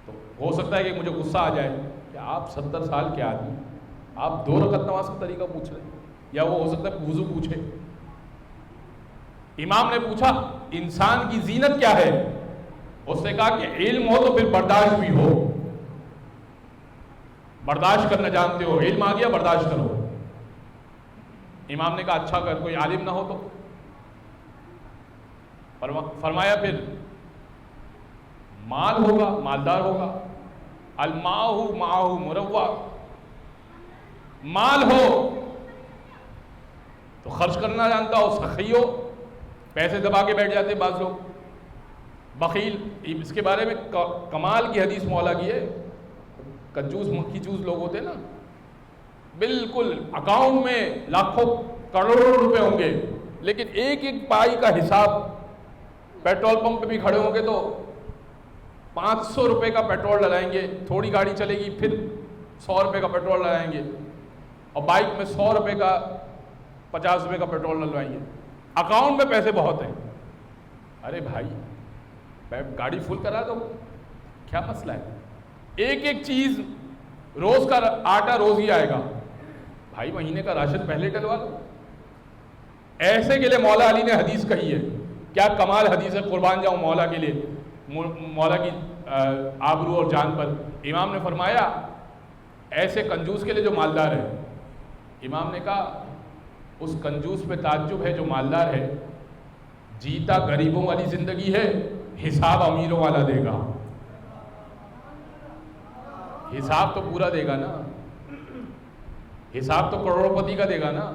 تو ہو سکتا ہے کہ مجھے غصہ آ جائے کہ آپ 70 سال کے آدمی، آپ 2 رکعت نماز کا طریقہ پوچھ رہے ہیں، یا وہ ہو سکتا ہے وضو پوچھے۔ امام نے پوچھا انسان کی زینت کیا ہے؟ اس نے کہا کہ علم ہو تو پھر برداشت بھی ہو، برداشت کرنا جانتے ہو، علم آ گیا برداشت کرو۔ امام نے کہا اچھا اگر کوئی عالم نہ ہو تو؟ فرمایا پھر مال ہوگا، مالدار ہوگا، الماء معہ مروہ، مال ہو تو خرچ کرنا جانتا ہو، سخی ہو، پیسے دبا کے بیٹھ جاتے بعض لوگ، بخیل۔ اس کے بارے میں کمال کی حدیث مولا کی ہے، کنجوس مکھی چوز لوگ ہوتے نا، بالکل اکاؤنٹ میں لاکھوں کروڑوں روپے ہوں گے، لیکن ایک ایک پائی کا حساب، پیٹرول پمپ پہ بھی کھڑے ہوں گے تو 500 روپے کا پیٹرول ڈلائیں گے، تھوڑی گاڑی چلے گی پھر 100 روپے کا پیٹرول ڈلائیں گے، اور بائک میں 100 روپے کا 50 روپے کا پیٹرول ڈلوائیں گے، اکاؤنٹ میں پیسے بہت ہیں۔ ارے بھائی گاڑی فل کرا دو، کیا مسئلہ ہے؟ ایک ایک چیز، روز کا آٹا روز ہی آئے گا، بھائی مہینے کا راشن پہلے ڈلوا دو۔ ایسے کے لیے مولا علی نے حدیث کہی ہے، کیا کمال حدیث ہے، قربان جاؤں مولا کے لیے، مولا کی آبرو اور جان پر۔ امام نے فرمایا ایسے کنجوس کے لیے جو مالدار ہے، امام نے کہا اس کنجوس پہ تعجب ہے جو مالدار ہے، جیتا غریبوں والی زندگی ہے، حساب امیروں والا دے گا، حساب تو پورا دے گا نا، حساب تو کروڑ پتی کا دے گا نا،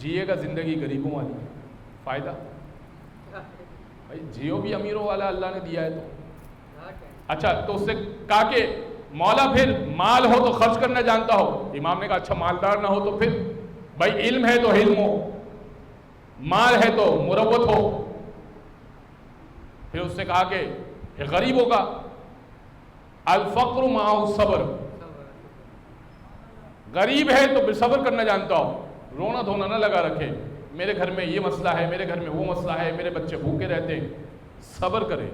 جیے گا زندگی غریبوں والی، فائدہ بھائی جیو بھی امیروں والا اللہ نے دیا ہے تو۔ اچھا تو اس سے کہا کہ مولا پھر مال ہو تو خرچ کرنا جانتا ہو؟ امام نے کہا اچھا مالدار نہ ہو تو پھر؟ بھائی علم ہے تو علم ہو، مال ہے تو مروت ہو۔ پھر اس نے کہا کہ غریب ہوگا، الفقر معہ الصبر، غریب ہے تو پھر صبر کرنا جانتا ہو، رونا دھونا نہ لگا رکھے، میرے گھر میں یہ مسئلہ ہے، میرے گھر میں وہ مسئلہ ہے، میرے بچے بھوکے رہتے ہیں، صبر کرے،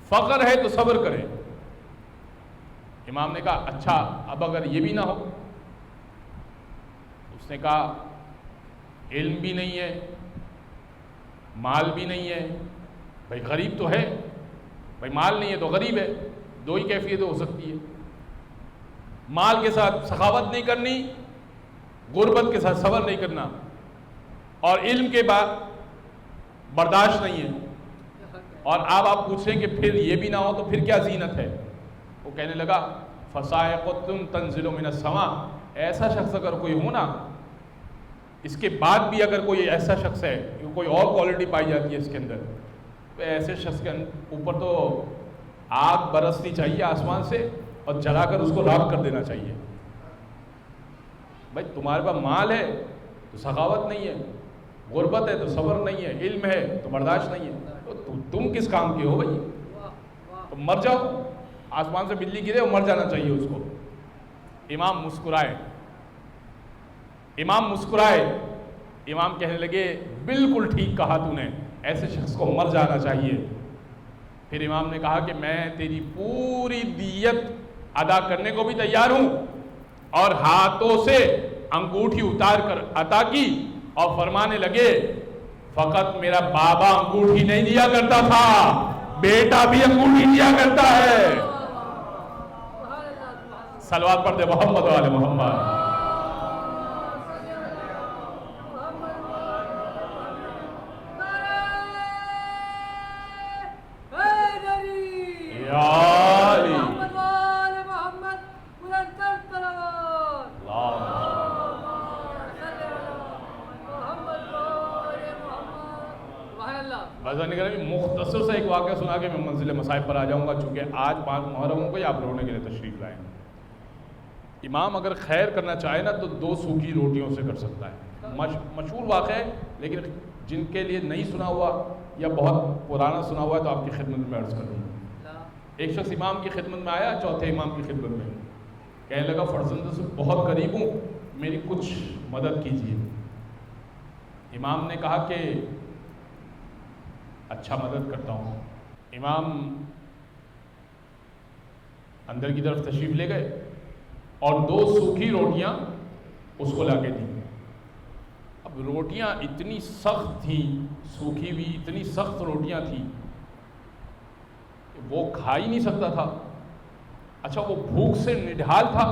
فقر ہے تو صبر کرے۔ امام نے کہا اچھا اب اگر یہ بھی نہ ہو؟ اس نے کہا علم بھی نہیں ہے، مال بھی نہیں ہے، بھائی غریب تو ہے، بھائی مال نہیں ہے تو غریب ہے، دو ہی کیفیتیں ہو سکتی ہے، مال کے ساتھ سخاوت نہیں کرنی، غربت کے ساتھ صبر نہیں کرنا، اور علم کے بعد برداشت نہیں ہے۔ اور آپ پوچھ رہے ہیں کہ پھر یہ بھی نہ ہو تو پھر کیا زینت ہے؟ وہ کہنے لگا فصائق تنزل من السماء، ایسا شخص اگر کوئی ہو نا، اس کے بعد بھی اگر کوئی ایسا شخص ہے، کوئی اور کوالٹی پائی جاتی ہے اس کے اندر، تو ایسے شخص کے اوپر تو آگ برسنی چاہیے آسمان سے اور جلا کر اس کو راکھ کر دینا چاہیے۔ بھائی تمہارے پاس مال ہے تو سخاوت نہیں ہے، غربت ہے تو صبر نہیں ہے، علم ہے تو برداشت نہیں ہے، تو تم کس کام کے ہو بھائی؟ تو مر جاؤ، آسمان سے بجلی گرے اور مر جانا چاہیے اس کو۔ امام مسکرائے، امام مسکرائے، امام کہنے لگے بالکل ٹھیک کہا تو نے، ایسے شخص کو مر جانا چاہیے۔ پھر امام نے کہا کہ میں تیری پوری دیت ادا کرنے کو بھی تیار ہوں، اور ہاتھوں سے انگوٹھی اتار کر عطا کی، اور فرمانے لگے فقط میرا بابا انگوٹھی نہیں دیا کرتا تھا، بیٹا بھی انگوٹھی دیا کرتا ہے. صلوات پڑھ دے محمد و آل محمد. مختصر سے ایک واقعہ سنا کے میں منزل مصائب پر آ جاؤں گا، چونکہ آج 5 محرم کو آپ رونے کے لیے تشریف لائیں. امام اگر خیر کرنا چاہے نا تو 2 سوکھی روٹیوں سے کر سکتا ہے. مشہور واقعہ ہے، لیکن جن کے لیے نہیں سنا ہوا یا بہت پرانا سنا ہوا ہے تو آپ کی خدمت میں عرض کروں گا. ایک شخص امام کی خدمت میں آیا، چوتھے امام کی خدمت میں، کہنے لگا فرزند سے بہت قریب ہوں، میری کچھ مدد کیجیے. امام نے کہا کہ اچھا مدد کرتا ہوں. امام اندر کی طرف تشریف لے گئے اور 2 سوکھی روٹیاں اس کو لا کے دیں. اب روٹیاں اتنی سخت تھیں، سوکھی ہوئی اتنی سخت روٹیاں تھیں کہ وہ کھا ہی نہیں سکتا تھا. اچھا وہ بھوک سے نڈھال تھا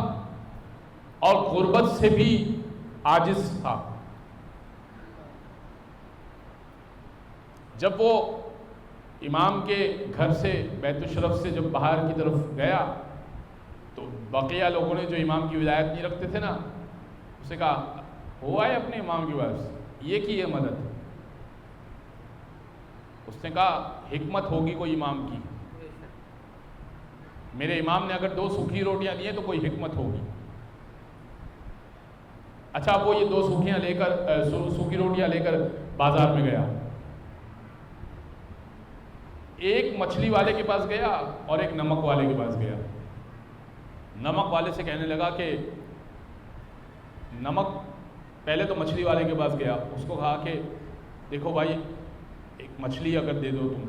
اور غربت سے بھی عاجز تھا. جب وہ امام کے گھر سے بیت الشرف سے جب باہر کی طرف گیا تو بقیہ لوگوں نے جو امام کی ولایت نہیں رکھتے تھے نا، اسے کہا ہوا ہے اپنے امام کی وجہ سے یہ کی ہے مدد. اس نے کہا حکمت ہوگی کوئی امام کی، میرے امام نے اگر 2 سوکھی روٹیاں دی ہیں تو کوئی حکمت ہوگی. اچھا وہ یہ 2 سوکھی روٹیاں لے کر بازار میں گیا. ایک مچھلی والے کے پاس گیا اور ایک نمک والے کے پاس گیا. نمک والے سے کہنے لگا کہ نمک، پہلے تو مچھلی والے کے پاس گیا، اس کو کہا کہ دیکھو بھائی ایک مچھلی اگر دے دو تم.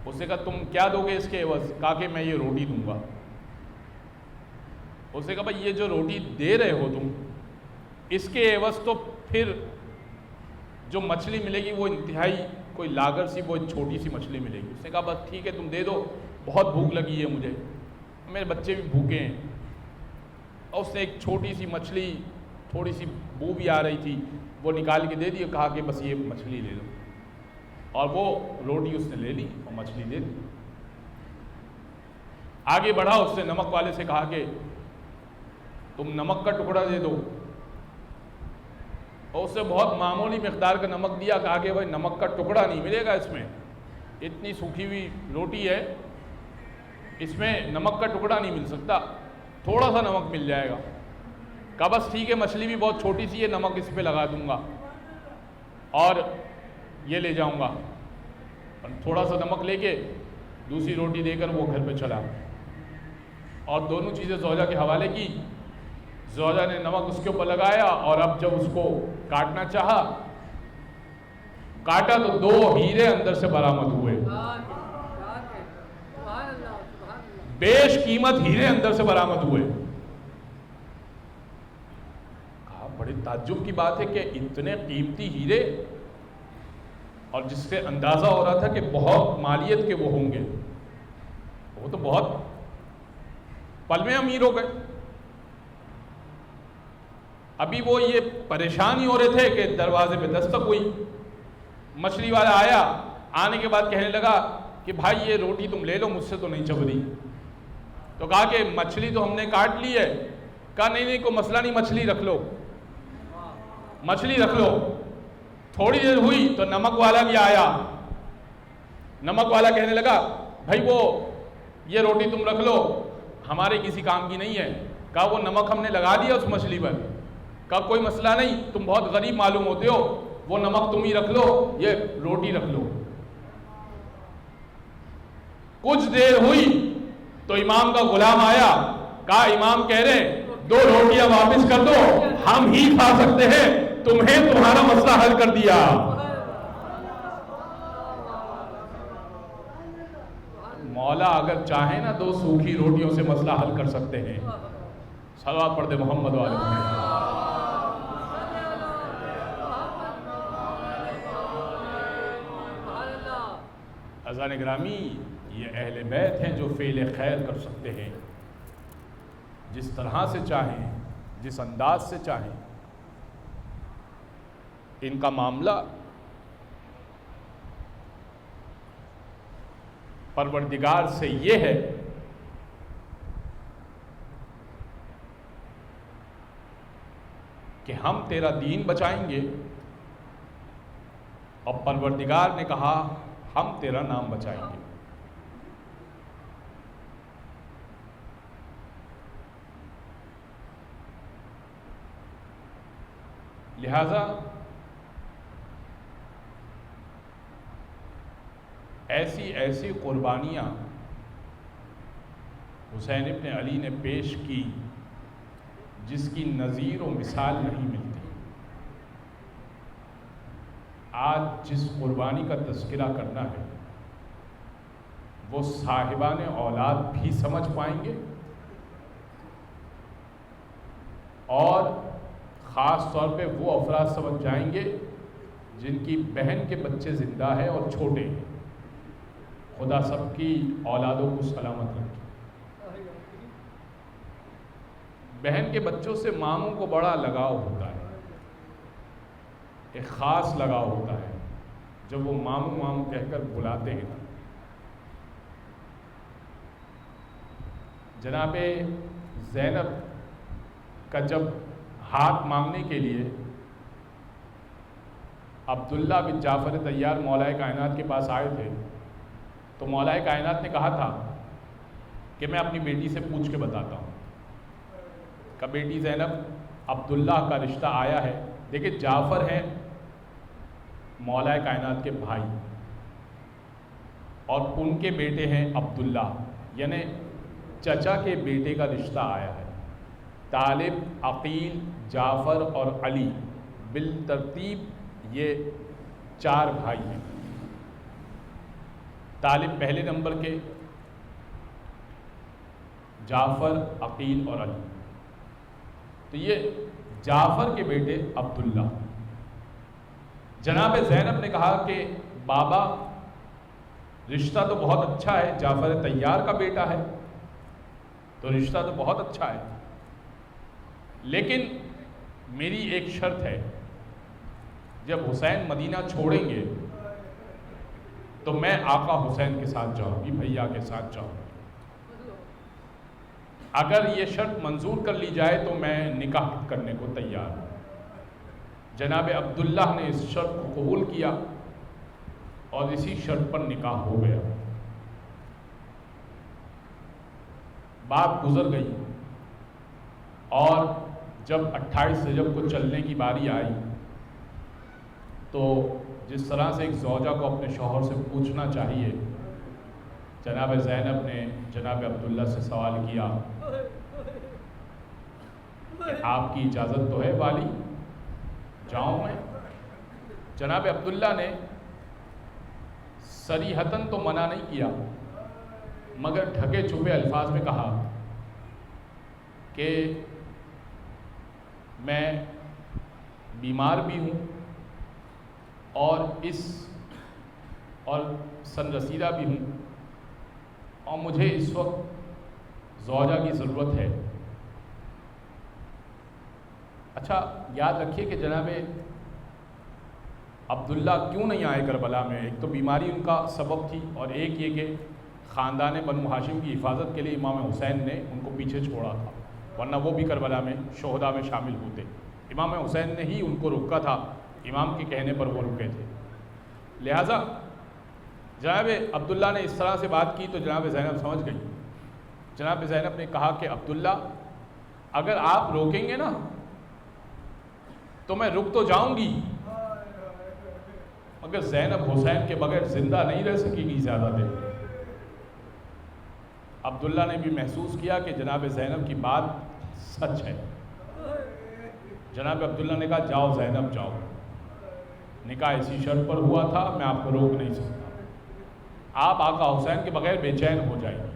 اس نے کہا تم کیا دو گے اس کے عوض؟ کہا کہ میں یہ روٹی دوں گا. اس نے کہا بھائی یہ جو روٹی دے رہے ہو تم، اس کے عوض تو پھر جو مچھلی ملے گی وہ انتہائی کوئی لاگر سی بہت چھوٹی سی مچھلی ملے گی. اس نے کہا بس ٹھیک ہے تم دے دو، بہت بھوک لگی ہے مجھے، میرے بچے بھی بھوکے ہیں. اور اس نے ایک چھوٹی سی مچھلی، تھوڑی سی بو بھی آ رہی تھی، وہ نکال کے دے دی. کہا کہ بس یہ مچھلی لے لو، اور وہ روٹی اس نے لے لی اور مچھلی دے دی. آگے بڑھا، اس نے نمک والے سے کہا کہ تم نمک کا ٹکڑا دے دو. اور اس نے بہت معمولی مقدار کا نمک دیا. کہا کہ بھائی نمک کا ٹکڑا نہیں ملے گا اس میں، اتنی سوکھی ہوئی روٹی ہے، اس میں نمک کا ٹکڑا نہیں مل سکتا، تھوڑا سا نمک مل جائے گا. کہا بس ٹھیک ہے، مچھلی بھی بہت چھوٹی سی ہے، نمک اس پہ لگا دوں گا اور یہ لے جاؤں گا. اور تھوڑا سا نمک لے کے دوسری روٹی دے کر وہ گھر پہ چلا اور دونوں چیزیں زوجہ کے حوالے کی. زوجہ نے نمک اس کے اوپر لگایا اور اب جب اس کو کاٹنا چاہا، کاٹا تو 2 ہیرے اندر سے برآمد ہوئے. بیش قیمت ہیرے اندر سے برآمد ہوئے. کہا بڑے تعجب کی بات ہے کہ اتنے قیمتی ہیرے، اور جس سے اندازہ ہو رہا تھا کہ بہت مالیت کے وہ ہوں گے، وہ تو بہت پل میں امیر ہو گئے. ابھی وہ یہ پریشان ہی ہو رہے تھے کہ دروازے پہ دستک ہوئی. مچھلی والا آیا، آنے کے بعد کہنے لگا کہ بھائی یہ روٹی تم لے لو، مجھ سے تو نہیں چب رہی. تو کہا کہ مچھلی تو ہم نے کاٹ لی ہے. کہا نہیں کوئی مسئلہ نہیں، مچھلی رکھ لو، مچھلی رکھ لو. تھوڑی دیر ہوئی تو نمک والا بھی آیا. نمک والا کہنے لگا بھائی وہ یہ روٹی تم رکھ لو، ہمارے کسی کام کی نہیں ہے. کہا وہ نمک ہم نے لگا دیا اس مچھلی پر. کہا کوئی مسئلہ نہیں، تم بہت غریب معلوم ہوتے ہو، وہ نمک تم ہی رکھ لو، یہ روٹی رکھ لو. کچھ دیر ہوئی تو امام کا غلام آیا. کہا امام کہہ رہے 2 روٹیاں واپس کر دو، ہم ہی کھا سکتے ہیں، تمہیں تمہارا مسئلہ حل کر دیا. مولا اگر چاہیں نا 2 سوکھی روٹیوں سے مسئلہ حل کر سکتے ہیں. صلوات پڑھ دے محمد و آل محمد. عزیزان گرامی، یہ اہل بیت ہیں جو فعل خیر کر سکتے ہیں جس طرح سے چاہیں، جس انداز سے چاہیں۔ ان کا معاملہ پروردگار سے یہ ہے کہ ہم تیرا دین بچائیں گے، اور پروردگار نے کہا ہم تیرا نام بچائیں گے۔ لہذا ایسی قربانیاں حسین ابن علی نے پیش کی جس کی نظیر و مثال نہیں ملتی۔ آج جس قربانی کا تذکرہ کرنا ہے وہ صاحبان اولاد بھی سمجھ پائیں گے، اور خاص طور پہ وہ افراد سمجھ جائیں گے جن کی بہن کے بچے زندہ ہیں اور چھوٹے ہیں۔ خدا سب کی اولادوں کو سلامت رکھے۔ بہن کے بچوں سے ماموں کو بڑا لگاؤ ہوتا ہے، ایک خاص لگاؤ ہوتا ہے جب وہ ماموں ماموں کہہ کر بلاتے ہیں۔ جناب زینب کا جب ہاتھ مانگنے کے لیے عبداللہ بن جعفر طیار مولا کائنات کے پاس آئے تھے تو مولا کائنات نے کہا تھا کہ میں اپنی بیٹی سے پوچھ کے بتاتا ہوں۔ کہ بیٹی زینب، عبداللہ کا رشتہ آیا ہے۔ دیکھیں، جعفر ہیں مولا کائنات کے بھائی، اور ان کے بیٹے ہیں عبداللہ، یعنی چچا کے بیٹے کا رشتہ آیا ہے۔ طالب، عقیل، جعفر اور علی بالترتیب یہ 4 بھائی ہیں۔ طالب پہلے نمبر کے، جعفر، عقیل اور علی، تو یہ جعفر کے بیٹے عبداللہ۔ جناب زینب نے کہا کہ بابا رشتہ تو بہت اچھا ہے، جعفر طیار کا بیٹا ہے تو رشتہ تو بہت اچھا ہے، لیکن میری ایک شرط ہے، جب حسین مدینہ چھوڑیں گے تو میں آقا حسین کے ساتھ جاؤں گی، بھیا کے ساتھ جاؤں گی۔ اگر یہ شرط منظور کر لی جائے تو میں نکاح کرنے کو تیار ہوں۔ جناب عبداللہ نے اس شرط کو قبول کیا اور اسی شرط پر نکاح ہو گیا۔ بات گزر گئی، اور جب 28 رجب کو چلنے کی باری آئی تو جس طرح سے ایک زوجہ کو اپنے شوہر سے پوچھنا چاہیے، جناب زینب نے جناب عبداللہ سے سوال کیا کہ آپ کی اجازت تو ہے والی، جاؤں میں؟ جناب عبداللہ نے صریحتاً تو منع نہیں کیا، مگر ڈھکے چھپے الفاظ میں کہا کہ میں بیمار بھی ہوں اور سن رسیدہ بھی ہوں، اور مجھے اس وقت زوجہ کی ضرورت ہے۔ اچھا یاد رکھیے کہ جناب عبداللہ کیوں نہیں آئے کربلا میں؟ ایک تو بیماری ان کا سبب تھی، اور ایک یہ کہ خاندان بنو ہاشم کی حفاظت کے لیے امام حسین نے ان کو پیچھے چھوڑا تھا، ورنہ وہ بھی کربلا میں شہداء میں شامل ہوتے۔ امام حسین نے ہی ان کو روکا تھا، امام کے کہنے پر وہ رکے تھے۔ لہٰذا جناب عبداللہ نے اس طرح سے بات کی تو جناب زینب سمجھ گئی۔ جناب زینب نے کہا کہ عبداللہ اگر آپ روکیں گے نا تو میں رک تو جاؤں گی، مگر زینب حسین کے بغیر زندہ نہیں رہ سکے گی زیادہ دیر۔ عبداللہ نے بھی محسوس کیا کہ جناب زینب کی بات سچ ہے۔ جناب عبداللہ نے کہا جاؤ زینب جاؤ، نکاح اسی شرط پر ہوا تھا، میں آپ کو روک نہیں سکتا، آپ آقا حسین کے بغیر بے چین ہو جائیں گے۔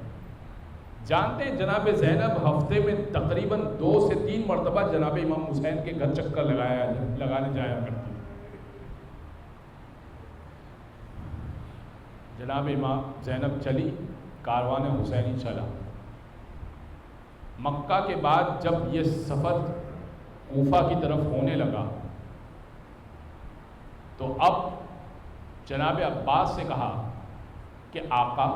جانتے ہیں جناب زینب ہفتے میں تقریباً 2 سے 3 مرتبہ جناب امام حسین کے گھر چکر لگانے جایا کرتی۔ جناب امام زینب چلی، کاروان حسینی چلا۔ مکہ کے بعد جب یہ سفر کوفہ کی طرف ہونے لگا تو اب جناب عباس سے کہا کہ آقا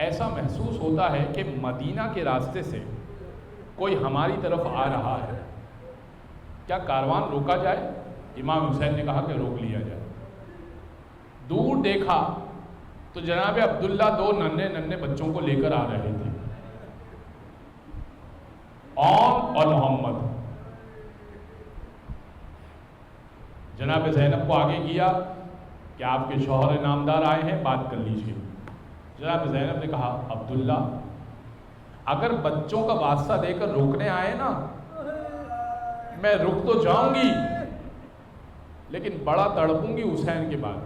ایسا محسوس ہوتا ہے کہ مدینہ کے راستے سے کوئی ہماری طرف آ رہا ہے، کیا کاروان روکا جائے؟ امام حسین نے کہا کہ روک لیا جائے۔ دور دیکھا تو جناب عبداللہ دو ننھے بچوں کو لے کر آ رہے تھے، اور محمد۔ جناب زینب کو آگے کیا کہ آپ کے شوہر نامدار آئے ہیں، بات کر لیجئے۔ جناب زینب نے کہا عبداللہ اگر بچوں کا واسطہ دے کر روکنے آئے نا، میں رک تو جاؤں گی لیکن بڑا تڑپوں گی حسین کے بعد۔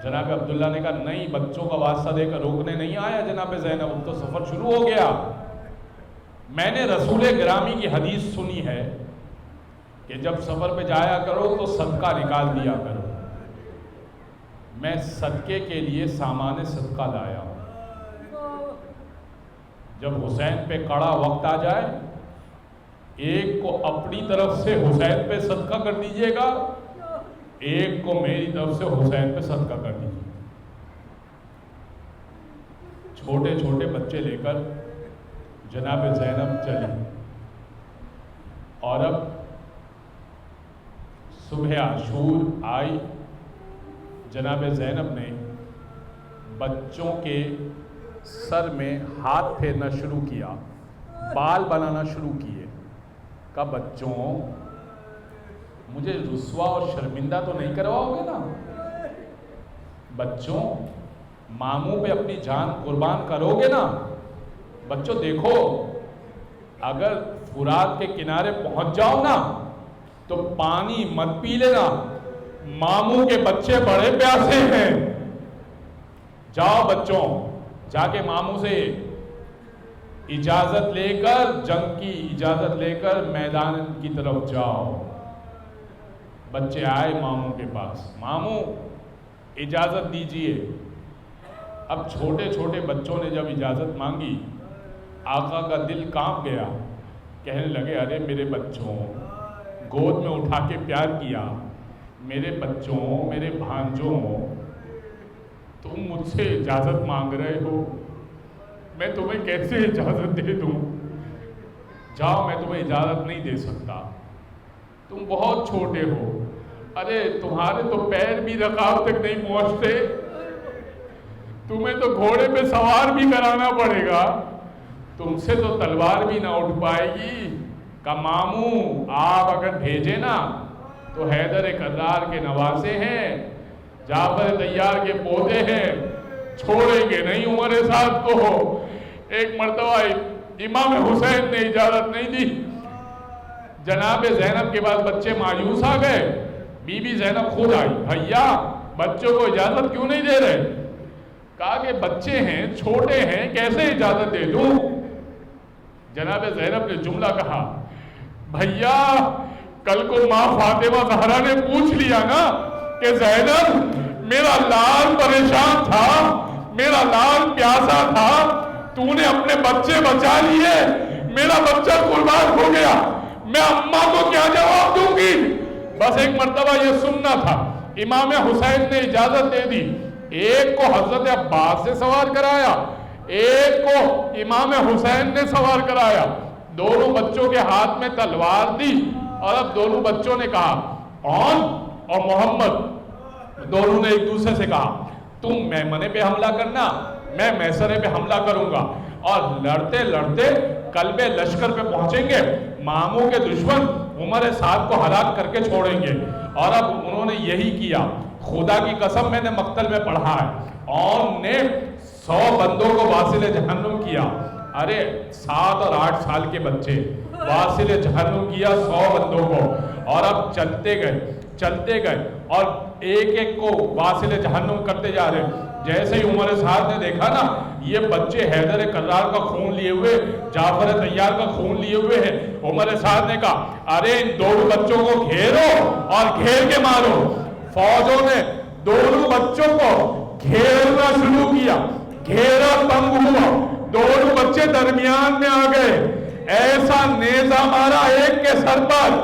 جناب عبداللہ نے کہا نہیں، بچوں کا واسطہ دے کر روکنے نہیں آیا جناب زینب، اب تو سفر شروع ہو گیا۔ میں نے رسول گرامی کی حدیث سنی ہے کہ جب سفر پہ جایا کرو تو صدقہ نکال دیا کرو۔ میں صدقے کے لیے سامان صدقہ لایا ہوں، جب حسین پہ کڑا وقت آ جائے ایک کو اپنی طرف سے حسین پہ صدقہ کر دیجئے گا، ایک کو میری طرف سے حسین پہ صدقہ کر دیجئے۔ چھوٹے چھوٹے بچے لے کر جناب زینب چلی، اور اب صبح عاشور آئی۔ جناب زینب نے بچوں کے سر میں ہاتھ پھیرنا شروع کیا، بال بنانا شروع کیے۔ کہا بچوں مجھے رسوا اور شرمندہ تو نہیں کرواؤ گے نا؟ بچوں ماموں پہ اپنی جان قربان کرو گے نا؟ بچوں دیکھو اگر فرات کے کنارے پہنچ جاؤ نا تو پانی مت پی لینا، ماموں کے بچے بڑے پیاسے ہیں۔ جاؤ بچوں، جا کے ماموں سے اجازت لے کر، جنگ کی اجازت لے کر میدان کی طرف جاؤ۔ بچے آئے ماموں کے پاس، ماموں اجازت دیجئے۔ اب چھوٹے چھوٹے بچوں نے جب اجازت مانگی، آقا کا دل کانپ گیا، کہنے لگے ارے میرے بچوں، گود میں اٹھا کے پیار کیا، میرے بچوں، میرے بھانجوں، تم مجھ سے اجازت مانگ رہے ہو، میں تمہیں کیسے اجازت دے دوں؟ جاؤ میں تمہیں اجازت نہیں دے سکتا، تم بہت چھوٹے ہو، ارے تمہارے تو پیر بھی رکاب تک نہیں پہنچتے، تمہیں تو گھوڑے پہ سوار بھی کرانا پڑے گا، تم سے تو تلوار بھی نہ اٹھ پائے گی۔ کہ ماموں آپ اگر بھیجے نا تو حیدر کرار کے نواسے ہیں، جعفر طیار کے پودے ہیں، چھوڑیں گے نہیں عمر سعد کو۔ ایک مرتبہ امام حسین نے اجازت نہیں دی، جناب زینب کے بعد بچے مایوس آ گئے، بی بی زینب خود آئی، بھیا بچوں کو اجازت کیوں نہیں دے رہے؟ کہا کہ بچے ہیں، چھوٹے ہیں، کیسے اجازت دے دوں؟ جناب زینب نے جملہ کہا، بھیا کل کو ماں فاطمہ زہرا نے پوچھ لیا نا کہ زینب میرا لال پریشان تھا، میرا لال پیاسا تھا، تو نے اپنے بچے بچا لیے، میرا بچہ قربان ہو گیا، میں اماں کو کیا جواب دوں گی؟ بس ایک مرتبہ یہ سننا تھا۔ امام حسین نے اجازت دے دی، ایک کو حضرت عباس سے سوار کرایا، ایک کو امام حسین نے سوار کرایا، دونوں بچوں کے ہاتھ میں تلوار دی، اور اب دونوں بچوں نے کہا کون؟ اور محمد، دونوں نے ایک دوسرے سے کہا تم میمنے پہ حملہ کرنا، میں میسرے پہ حملہ کروں گا، اور لڑتے لڑتے قلب لشکر پہ پہنچیں گے، ماموں کے دشمن عمر سعد کو ہلاک کر کے چھوڑیں گے۔ اور اب انہوں نے یہی کیا، خدا کی قسم میں نے مقتل میں پڑھا ہے، اور نے 100 بندوں کو واصل جہنم کیا۔ ارے 7 اور 8 سال کے بچے واصل جہنم کیا 100 بندوں کو، اور اب چلتے گئے اور ایک ایک کو واصل جہنم کرتے جا رہے۔ جیسے ہی عمر سعد نے دیکھا نا یہ بچے حیدر کرار کا خون لیے ہوئے، جعفر طیار کا خون لیے ہوئے ہیں، عمر سعد نے کہا ارے ان دونوں بچوں کو گھیرو اور گھیر کے مارو۔ فوجوں نے دونوں بچوں کو گھیرنا شروع کیا، گھیرا تنگ ہوا، دونوں بچے درمیان میں آ گئے، ایسا نیزہ مارا ایک کے سر پر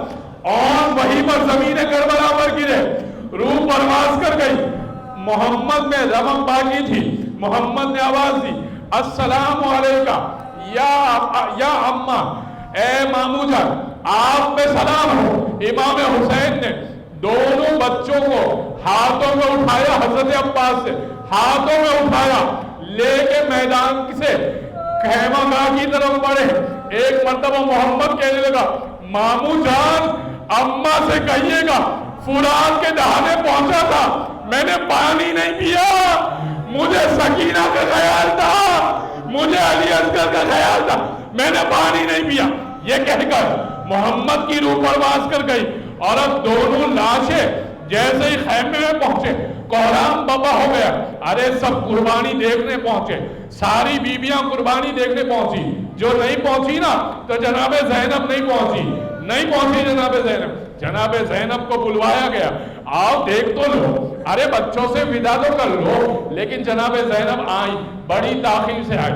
اور وہیں پر زمین کربلا پر گرے، روح پرواز کر گئی۔ محمد میں رمق باقی تھی، محمد نے آواز دی، السلام علیکہ یا اماں، اے مامو جان آپ پہ سلام ہو۔ امام حسین نے دونوں بچوں کو ہاتھوں میں اٹھایا، حضرت عباس سے ہاتھوں میں اٹھایا، لے کے میدان سے خیمہ گاہ کی طرف بڑھے۔ ایک مرتبہ محمد کہنے لگا، مامو جان اماں سے کہیے گا فرات کے دہانے پہنچا تھا، میں نے پانی نہیں پیا، مجھے سکینہ کا خیال تھا، مجھے علی اصغر کا خیال تھا، میں نے پانی نہیں پیا۔ یہ کہہ کر محمد کی روح پرواز کر گئی، اور اب دونوں لاشیں جیسے ہی خیمے میں پہنچے کوہرام بابا ہو گیا۔ ارے سب قربانی دیکھنے پہنچے، ساری بیویاں قربانی دیکھنے پہنچی، جو نہیں پہنچی نا تو جناب زینب نہیں پہنچی جناب زینب۔ جناب زینب کو بلوایا گیا، آؤ دیکھ تو لو، ارے بچوں سے ودا تو کر لو۔ لیکن جناب زینب آئی، بڑی تاخیر سے آئی،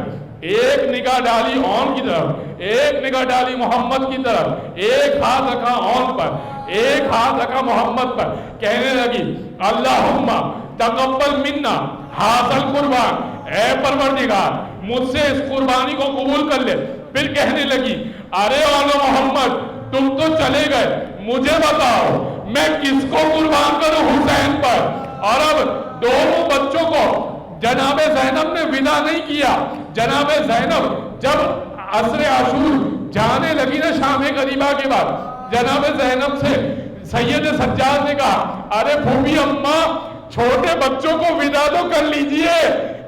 ایک نگاہ ڈالی اون کی طرف، ایک نگاہ ڈالی محمد کی طرف، ایک ہاتھ رکھا اون پر، ایک ہاتھ رکھا محمد پر، کہنے لگی اللہم تقبل منا حاصل قربان، اے پروردگار مجھ سے اس قربانی کو قبول کر لے۔ پھر کہنے لگی ارے اولو محمد تم تو چلے گئے، مجھے بتاؤ میں کس کو قربان کروں حسین پر۔ اور اب دونوں بچوں کو جناب زینب نے ودا نہیں کیا۔ جناب زینب جب عصر عاشور جانے لگی نا شام غریبہ کے بعد، جناب زینب سے سید سجاد نے کہا ارے پھوپھی اماں چھوٹے بچوں کو ودا تو کر لیجئے۔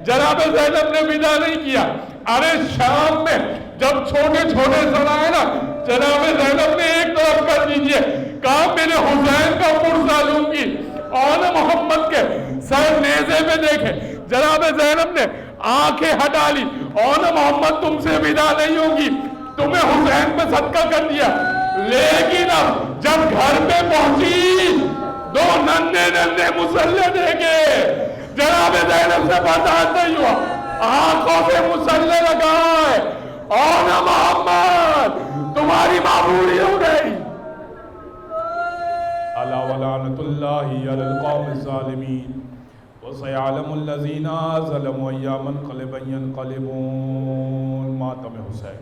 جناب زینب نے ودا نہیں کیا۔ ارے شام میں جب چھوٹے چھوٹے سڑائے نا، جناب زینب نے ایک طرف کر دیجئے، کہا میرے حسین کا پرسہ لوں گی، اور محمد کے سر نیزے میں دیکھے۔ جناب زینب نے آنکھیں ہٹا لی، اور محمد تم سے ودا نہیں ہوگی، تمہیں حسین پہ صدقہ کر دیا۔ لیکن اب جب گھر پہ پہنچی دو ننھے مسلح دیکھے، جناب زینب سے برداشت نہیں ہوا، آنکھوں سے مسلح لگائے، اور محمد تمہاری معمولی ہو گئی۔ الا ولعنۃ اللہ علی القوم الظالمین وسيعلم الذين ظلموا أيّ منقلب ينقلبون۔ ماتم حسین۔